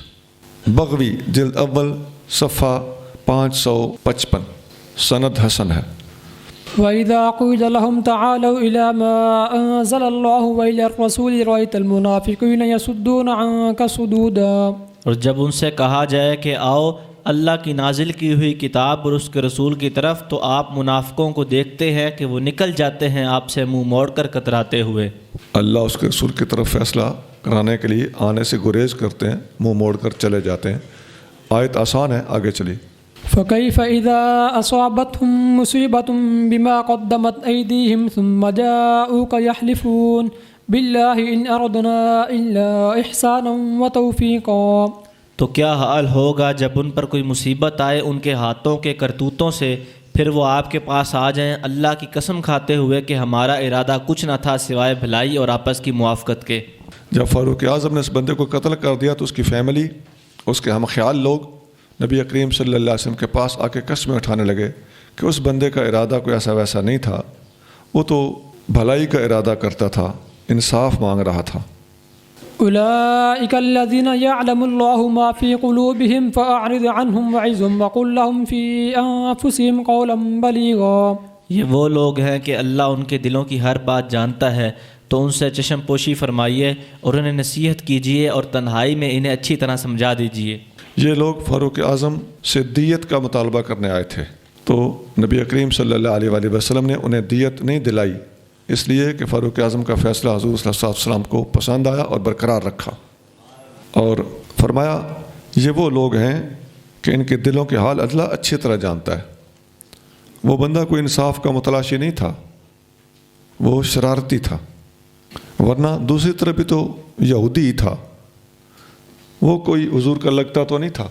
بغوی جلد اول صفحہ 555، سند حسن ہے۔ وَإِذَا قِيلَ لَهُمْ تَعَالَوْا إِلَى مَا أَنزَلَ اللَّهُ وَإِلَى الرَّسُولِ رَأَيْتَ الْمُنَافِقِينَ يَصُدُّونَ عَنكَ صُدُودًا، اور جب ان سے کہا جائے کہ آؤ اللہ کی نازل کی ہوئی کتاب اور اس کے رسول کی طرف، تو آپ منافقوں کو دیکھتے ہیں کہ وہ نکل جاتے ہیں آپ سے منہ موڑ کر کتراتے ہوئے۔ اللہ اس کے رسول کی طرف فیصلہ کرانے کے لیے آنے سے گریز کرتے ہیں، منہ موڑ کر چلے جاتے ہیں۔ آیت آسان ہے، آگے چلی۔ فَكَيْفَ إِذَا أَصَابَتْهُم مُّصِيبَةٌ بِمَا قَدَّمَتْ أَيْدِيهِمْ ثُمَّ جَاءُوكَ يَحْلِفُونَ بِاللَّهِ إِنْ أَرَدْنَا إِلَّا إِحْسَانًا وَتَوْفِيقًا، تو کیا حال ہوگا جب ان پر کوئی مصیبت آئے ان کے ہاتھوں کے کرتوتوں سے، پھر وہ آپ کے پاس آ جائیں اللہ کی قسم کھاتے ہوئے کہ ہمارا ارادہ کچھ نہ تھا سوائے بھلائی اور آپس کی موافقت کے۔ جب فاروق اعظم نے اس بندے کو قتل کر دیا تو اس کی فیملی، اس کے ہم خیال لوگ نبی کریم صلی اللہ علیہ وسلم کے پاس آ کے قسمیں اٹھانے لگے کہ اس بندے کا ارادہ کوئی ایسا ویسا نہیں تھا، وہ تو بھلائی کا ارادہ کرتا تھا، انصاف مانگ رہا تھا۔ أولئك الذين يعلم الله ما في قلوبهم فأعرض عنهم وعظهم وقل لهم في أنفسهم قولا بليغا، یہ وہ لوگ ہیں کہ اللہ ان کے دلوں کی ہر بات جانتا ہے، تو ان سے چشم پوشی فرمائیے اور انہیں نصیحت کیجیے اور تنہائی میں انہیں اچھی طرح سمجھا دیجیے۔ یہ لوگ فاروق اعظم سے دیت کا مطالبہ کرنے آئے تھے، تو نبی کریم صلی اللہ علیہ وآلہ وسلم نے انہیں دیت نہیں دلائی، اس لیے کہ فاروق اعظم کا فیصلہ حضور صلی اللہ علیہ وسلم کو پسند آیا اور برقرار رکھا، اور فرمایا یہ وہ لوگ ہیں کہ ان کے دلوں کے حال اللہ اچھی طرح جانتا ہے۔ وہ بندہ کوئی انصاف کا متلاشی نہیں تھا، وہ شرارتی تھا، ورنہ دوسری طرف بھی تو یہودی ہی تھا، وہ کوئی حضور کا لگتا تو نہیں تھا،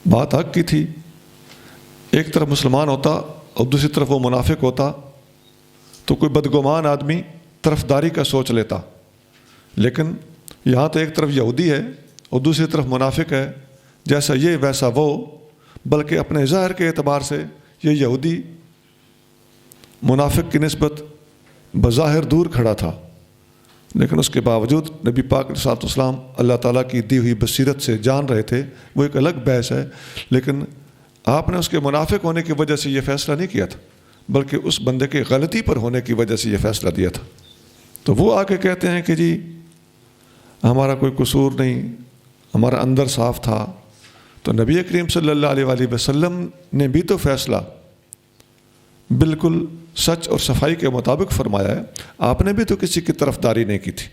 بات حق کی تھی۔ ایک طرف مسلمان ہوتا اور دوسری طرف وہ منافق ہوتا تو کوئی بدگمان آدمی طرفداری کا سوچ لیتا، لیکن یہاں تو ایک طرف یہودی ہے اور دوسری طرف منافق ہے، جیسا یہ ویسا وہ، بلکہ اپنے ظاہر کے اعتبار سے یہ یہودی منافق کی نسبت بظاہر دور کھڑا تھا، لیکن اس کے باوجود نبی پاک علیہ الصلوۃ والسلام اللہ تعالیٰ کی دی ہوئی بصیرت سے جان رہے تھے، وہ ایک الگ بحث ہے، لیکن آپ نے اس کے منافق ہونے کی وجہ سے یہ فیصلہ نہیں کیا تھا، بلکہ اس بندے کے غلطی پر ہونے کی وجہ سے یہ فیصلہ دیا تھا۔ تو وہ آ کے کہتے ہیں کہ جی ہمارا کوئی قصور نہیں، ہمارا اندر صاف تھا، تو نبی کریم صلی اللہ علیہ وآلہ وسلم نے بھی تو فیصلہ بالکل سچ اور صفائی کے مطابق فرمایا ہے، آپ نے بھی تو کسی کی طرفداری نہیں کی تھی۔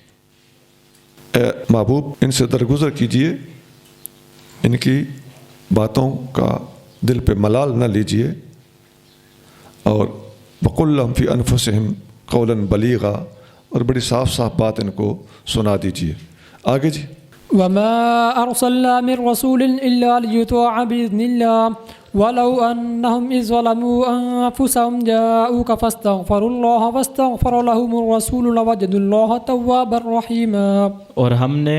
اے محبوب ان سے درگزر کیجئے، ان کی باتوں کا دل پہ ملال نہ لیجئے، اور وَقُلْ لَهُمْ فِي أَنفُسِهِمْ قَوْلًا بَلِيغًا، اور بڑی صاف صاف بات ان کو سنا دیجئے۔ آگے جی۔ وَمَا أَرْسَلْنَا مِن رَّسُولٍ إِلَّا لِيُطَاعَ بِإِذْنِ اللَّهِ وَلَوْ أَنَّهُمْ إِذْ ظَلَمُوا أَنفُسَهُمْ جَاءُوكَ فَاسْتَغْفَرُوا اللَّهَ وَاسْتَغْفَرَ لَهُمُ الرَّسُولُ لَوَجَدُوا اللَّهَ تَوَّابًا رَّحِيمًا، اور ہم نے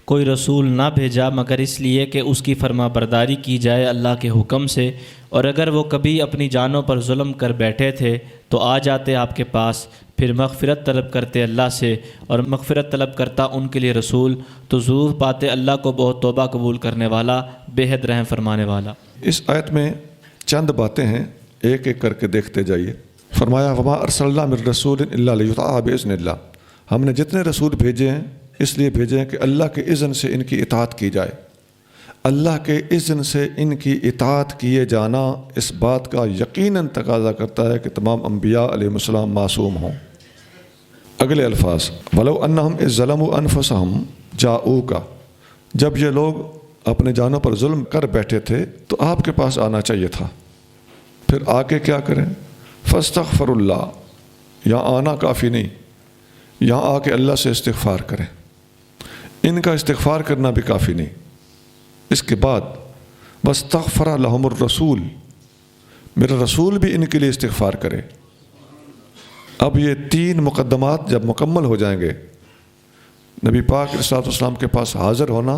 کوئی رسول نہ بھیجا مگر اس لیے کہ اس کی فرما برداری کی جائے اللہ کے حکم سے، اور اگر وہ کبھی اپنی جانوں پر ظلم کر بیٹھے تھے تو آ جاتے آپ کے پاس، پھر مغفرت طلب کرتے اللہ سے، اور مغفرت طلب کرتا ان کے لیے رسول، تو ضرور پاتے اللہ کو بہت توبہ قبول کرنے والا، بے حد رحم فرمانے والا۔ اس آیت میں چند باتیں ہیں، ایک ایک کر کے دیکھتے جائیے۔ فرمایا وما ارسلنا من رسول الا لیطاع باذن اللہ، ہم نے جتنے رسول بھیجے ہیں اس لیے بھیجے ہیں کہ اللہ کے اذن سے ان کی اطاعت کی جائے۔ اللہ کے اذن سے ان کی اطاعت کیے جانا اس بات کا یقیناً تقاضا کرتا ہے کہ تمام انبیاء علیہ السلام معصوم ہوں۔ اگلے الفاظ ولو انہم اذ ظلموا انفسہم جاؤک، جب یہ لوگ اپنے جانوں پر ظلم کر بیٹھے تھے تو آپ کے پاس آنا چاہیے تھا، پھر آ کے کیا کریں؟ فاستغفر اللہ، یہاں آنا کافی نہیں، یہاں آ کے اللہ سے استغفار کریں۔ ان کا استغفار کرنا بھی کافی نہیں، اس کے بعد واستغفر لہم الرسول، میرا رسول بھی ان کے لیے استغفار کرے۔ اب یہ تین مقدمات جب مکمل ہو جائیں گے، نبی پاک علیہ الصلوۃ والسلام کے پاس حاضر ہونا،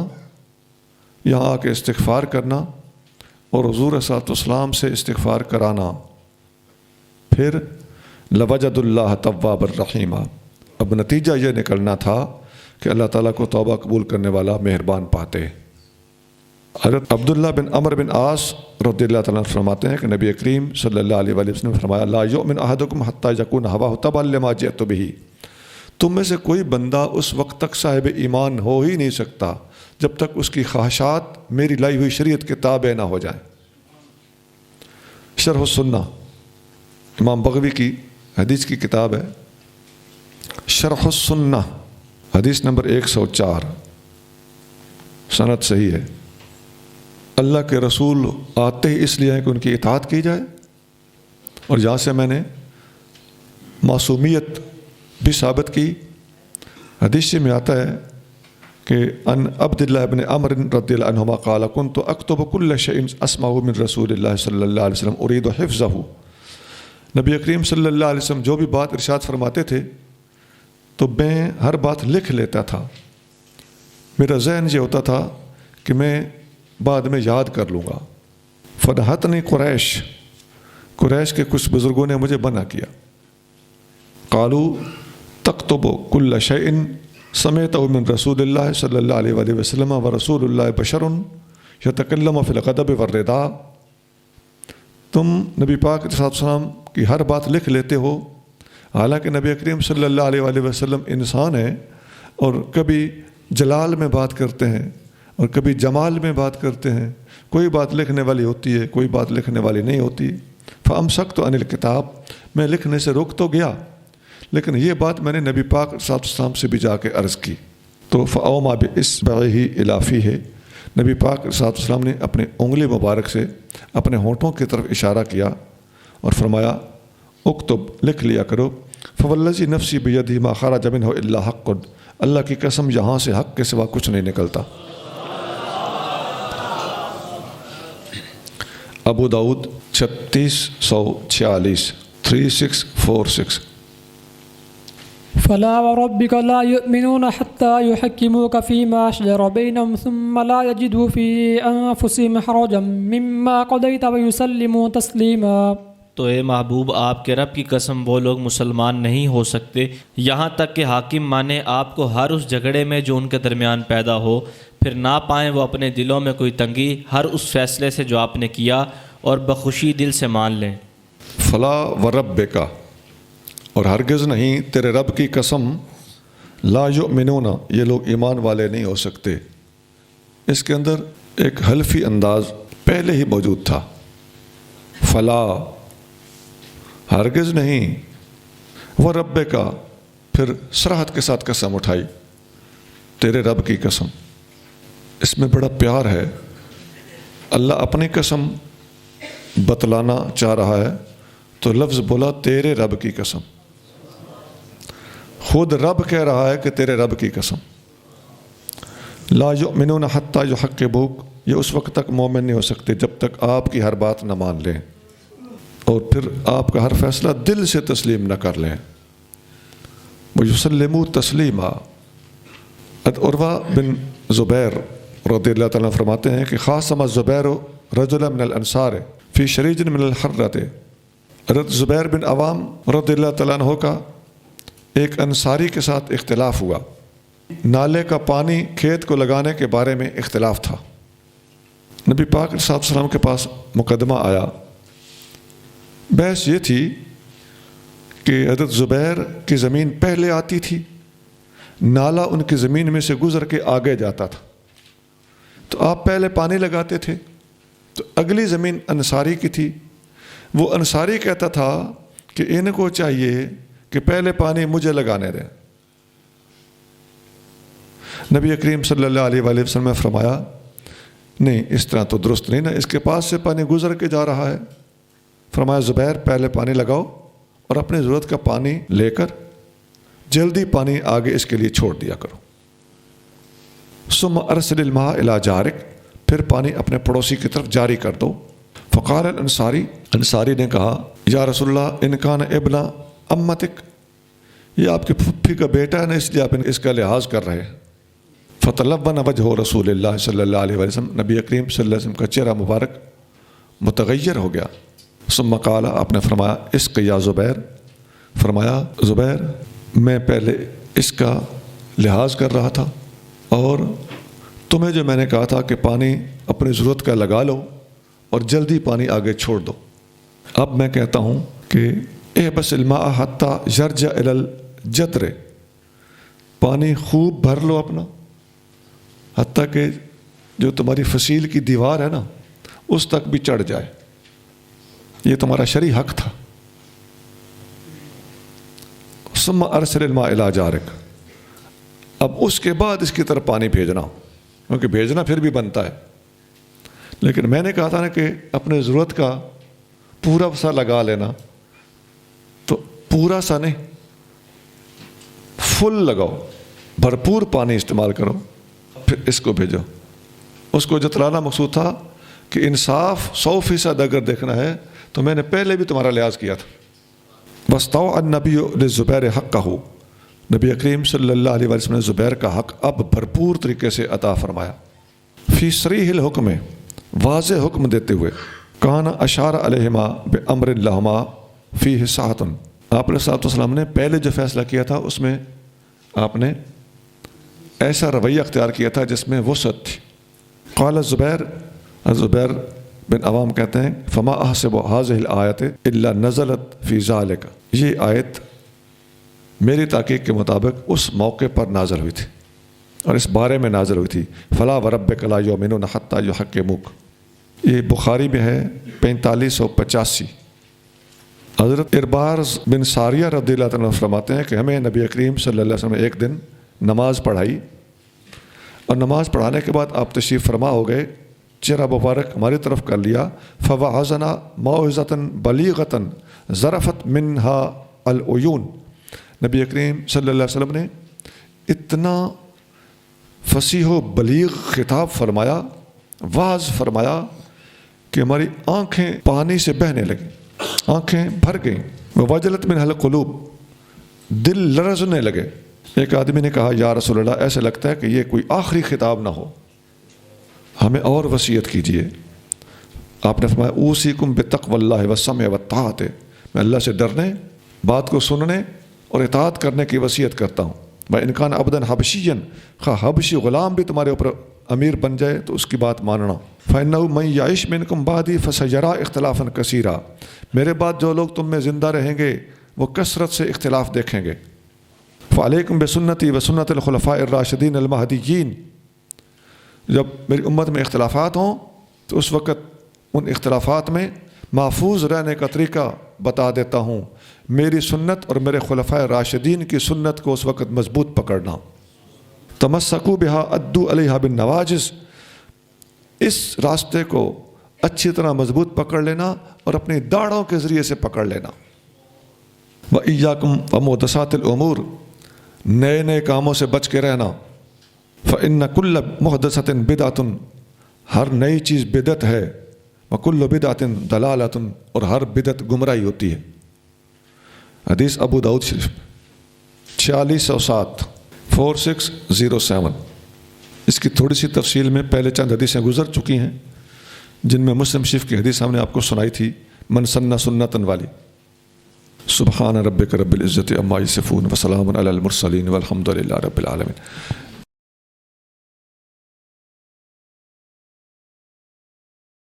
یہاں آ کے استغفار کرنا، اور حضور علیہ الصلوۃ والسلام سے استغفار کرانا، پھر لوجد اللہ تواب الرحیم۔ اب نتیجہ یہ نکلنا تھا کہ اللہ تعالیٰ کو توبہ قبول کرنے والا مہربان پاتے۔ حضرت عبداللہ بن عمر بن عاص رضی اللہ تعالیٰ عنہ فرماتے ہیں کہ نبی کریم صلی اللہ علیہ وآلہ وسلم نے فرمایا لا یؤمن احدکم حتی یکون ہواہ تبعا لما جئت بہ، تم میں سے کوئی بندہ اس وقت تک صاحب ایمان ہو ہی نہیں سکتا جب تک اس کی خواہشات میری لائی ہوئی شریعت کے تابع نہ ہو جائیں۔ شرح السنہ امام بغوی کی حدیث کی کتاب ہے، شرح السنہ، حدیث نمبر 104، سند صحیح ہے۔ اللہ کے رسول آتے ہی اس لیے ہیں کہ ان کی اطاعت کی جائے، اور یہاں سے میں نے معصومیت بھی ثابت کی۔ حدیث میں آتا ہے کہ ان عبداللہ بن عمر رضی اللہ عنہما قال كنت اکتب كل شيء اسمعه من رسول اللہ صلی اللہ علیہ وسلم اريد حفظه، نبی کریم صلی اللہ علیہ وسلم جو بھی بات ارشاد فرماتے تھے تو میں ہر بات لکھ لیتا تھا، میرا ذہن یہ ہوتا تھا کہ میں بعد میں یاد کر لوں گا۔ فنہتنی قریش کے کچھ بزرگوں نے مجھے منع کیا، قالوا تکتب کل شیء سمعتہ من رسول اللہ صلی اللہ علیہ وآلہ وسلم ورسول اللہ بشر یتکلم فی الغضب والرضا، تم نبی پاک صلی اللہ علیہ وسلم کی ہر بات لکھ لیتے ہو، حالانکہ نبی کریم صلی اللہ علیہ وآلہ وسلم انسان ہیں اور کبھی جلال میں بات کرتے ہیں اور کبھی جمال میں بات کرتے ہیں، کوئی بات لکھنے والی ہوتی ہے، کوئی بات لکھنے والی نہیں ہوتی۔ فامسکت عن الکتاب، میں لکھنے سے رک تو گیا لیکن یہ بات میں نے نبی پاک صلی اللہ علیہ وسلم سے بھی جا کے عرض کی، تو فاوما باصبعہ الی فیہ، نبی پاک صلی اللہ علیہ وسلم نے اپنے انگلی مبارک سے اپنے ہونٹوں کی طرف اشارہ کیا اور فرمایا اکتب، لکھ لیا کرو۔ فوالذی نفسی بیدہ ما خرج منہ الا حق، اللہ کی قسم یہاں سے حق کے سوا کچھ نہیں نکلتا۔ ابو داؤد 3646 3646۔ فلا وربك لا يؤمنون حتى يحكموك فيما شجر بينهم ثم لا يجدوا في أنفسهم حرجا مما قضيت ويسلموا تسليما۔ تو اے محبوب، آپ کے رب کی قسم وہ لوگ مسلمان نہیں ہو سکتے یہاں تک کہ حاکم مانے آپ کو ہر اس جھگڑے میں جو ان کے درمیان پیدا ہو، پھر نہ پائیں وہ اپنے دلوں میں کوئی تنگی ہر اس فیصلے سے جو آپ نے کیا، اور بخوشی دل سے مان لیں۔ فلا وربک، اور ہرگز نہیں تیرے رب کی قسم، لا یؤمنون، یہ لوگ ایمان والے نہیں ہو سکتے۔ اس کے اندر ایک حلفی انداز پہلے ہی موجود تھا، فلا، ہرگز نہیں، وربک، پھر صراحت کے ساتھ قسم اٹھائی، تیرے رب کی قسم۔ اس میں بڑا پیار ہے، اللہ اپنی قسم بتلانا چاہ رہا ہے تو لفظ بولا تیرے رب کی قسم، خود رب کہہ رہا ہے کہ تیرے رب کی قسم۔ لا یؤمنون حتی یحکموک، یہ اس وقت تک مومن نہیں ہو سکتے جب تک آپ کی ہر بات نہ مان لیں اور پھر آپ کا ہر فیصلہ دل سے تسلیم نہ کر لیں۔ وَيُسَلِّمُوا تسلیما۔ عروہ بن زبیر رضی اللہ تعالیٰ عنہ فرماتے ہیں کہ خاصم زبیر رجلا من الانصار فی شریج من الحرۃ، حضرت زبیر بن عوام رضی اللہ تعالیٰ عنہ کا ایک انصاری کے ساتھ اختلاف ہوا، نالے کا پانی کھیت کو لگانے کے بارے میں اختلاف تھا۔ نبی پاک صلی اللہ علیہ وسلم کے پاس مقدمہ آیا، بحث یہ تھی کہ حضرت زبیر کی زمین پہلے آتی تھی، نالہ ان کی زمین میں سے گزر کے آگے جاتا تھا، تو آپ پہلے پانی لگاتے تھے، تو اگلی زمین انصاری کی تھی، وہ انصاری کہتا تھا کہ ان کو چاہیے کہ پہلے پانی مجھے لگانے دیں۔ نبی کریم صلی اللہ علیہ وآلہ وسلم نے فرمایا نہیں، اس طرح تو درست نہیں نا، اس کے پاس سے پانی گزر کے جا رہا ہے۔ فرمایا زبیر پہلے پانی لگاؤ اور اپنی ضرورت کا پانی لے کر جلدی پانی آگے اس کے لیے چھوڑ دیا کرو۔ ثم ارسل الماء الی جارک، پھر پانی اپنے پڑوسی کی طرف جاری کر دو۔ فقال الانصاری، انصاری نے کہا یا رسول اللہ ان کان ابن امتک، یہ آپ کی پھپھی کا بیٹا ہے نا، اس لیے آپ اس کا لحاظ کر رہے ہیں۔ فتلون وجہ رسول اللہ صلی اللہ علیہ وسلم، نبی کریم صلی اللہ علیہ وسلم کا چہرہ مبارک متغیر ہو گیا۔ ثم قال، آپ نے فرمایا اسق یا زبیر، فرمایا زبیر میں پہلے اس کا لحاظ کر رہا تھا، اور تمہیں جو میں نے کہا تھا کہ پانی اپنی ضرورت کا لگا لو اور جلدی پانی آگے چھوڑ دو، اب میں کہتا ہوں کہ احبس الماء حتی یرجع الی الجدر، پانی خوب بھر لو اپنا، حتیٰ کہ جو تمہاری فصیل کی دیوار ہے نا اس تک بھی چڑھ جائے، یہ تمہارا شرعی حق تھا۔ ثم ارسل الماء الی جارک، اب اس کے بعد اس کی طرف پانی بھیجنا، کیونکہ بھیجنا پھر بھی بنتا ہے، لیکن میں نے کہا تھا نا کہ اپنے ضرورت کا پورا سا لگا لینا، تو پورا سا نہیں، فل لگاؤ، بھرپور پانی استعمال کرو، پھر اس کو بھیجو۔ اس کو جتلانا مقصود تھا کہ انصاف 100% اگر دیکھنا ہے تو میں نے پہلے بھی تمہارا لحاظ کیا تھا۔ وَاسْتَوْعَ النَّبِيُّ لِلزُّبَيْرِ حَقَّهُ، نبی کریم صلی اللہ علیہ وسلم نے زبیر کا حق اب بھرپور طریقے سے عطا فرمایا۔ فی صریح الحکم، واضح حکم دیتے ہوئے، کان اشار علیہما بامر لہما فیہ سعۃ، آپ علیہ السلام نے پہلے جو فیصلہ کیا تھا اس میں آپ نے ایسا رویہ اختیار کیا تھا جس میں وسعت تھی۔ قال زبیر بن عوام کہتے ہیں فما احسب هذه الآیت الا نزلت فی ذلک، یہ آیت میری تحقیق کے مطابق اس موقع پر نازل ہوئی تھی اور اس بارے میں نازل ہوئی تھی۔ فلا وربک لا یؤمنون حتی یحکموک، یہ بخاری میں ہے 4585۔ حضرت ارباز بن ساریہ رضی اللہ عنہ فرماتے ہیں کہ ہمیں نبی کریم صلی اللہ علیہ وسلم نے ایک دن نماز پڑھائی، اور نماز پڑھانے کے بعد آپ تشریف فرما ہو گئے، چہرہ مبارک ہماری طرف کر لیا، فوعظنا موعظۃ بلیغۃ ذرفت منها العیون، نبی کریم صلی اللہ علیہ وسلم نے اتنا فصیح و بلیغ خطاب فرمایا، واعظ فرمایا کہ ہماری آنکھیں پانی سے بہنے لگیں، آنکھیں بھر گئیں، ووجلت منها القلوب، دل لرزنے لگے۔ ایک آدمی نے کہا یا رسول اللہ ایسا لگتا ہے کہ یہ کوئی آخری خطاب نہ ہو، ہمیں اور وصیت کیجیے۔ آپ نے فرمایا اوصیکم بتقوی اللہ والسمع والطاعۃ، میں اللہ سے ڈرنے، بات کو سننے اور اطاعت کرنے کی وصیت کرتا ہوں۔ وَإِنْ كَانَ عَبْدًا حَبَشِيًّا، خواہ حبشی غلام بھی تمہارے اوپر امیر بن جائے تو اس کی بات ماننا۔ فَإِنَّهُ مَن يَعِشْ مِنْكُمْ بَعْدِي فَسَيَرَىٰ اخْتِلَافًا كَثِيرًا، میرے بعد جو لوگ تم میں زندہ رہیں گے وہ کثرت سے اختلاف دیکھیں گے۔ فَعَلَيْكُمْ بِسُنَّتِي وَسُنَّةِ الْخُلَفَاءِ الرَّاشِدِينَ الْمَهْدِيِّينَ، جب میری امت میں اختلافات ہوں تو اس وقت ان اختلافات میں محفوظ رہنے کا طریقہ بتا دیتا ہوں، میری سنت اور میرے خلفاء راشدین کی سنت کو اس وقت مضبوط پکڑنا۔ تمسکوا بها ادوا علیہا بالنواجذ، اس راستے کو اچھی طرح مضبوط پکڑ لینا اور اپنی داڑھوں کے ذریعے سے پکڑ لینا۔ وَإِيَّاكُمْ وَمُحْدَثَاتِ الْأُمُورِ، نئے نئے کاموں سے بچ کے رہنا۔ فَإِنَّ كُلَّ مُحْدَثَةٍ بِدْعَةٌ، ہر نئی چیز بدعت ہے، وَكُلُّ بِدْعَةٍ ضَلَالَةٌ، اور ہر بدعت گمراہی ہوتی ہے۔ حدیث ابو داؤد شریف 4607 4607، اس کی تھوڑی سی تفصیل میں پہلے چند حدیثیں گزر چکی ہیں، جن میں مسلم شریف کی حدیث ہم نے آپ کو سنائی تھی، من سنہ سنتن والی۔ سبحان ربک رب العزت عما یصفون وسلام علی المرسلین والحمد للہ رب العالمین۔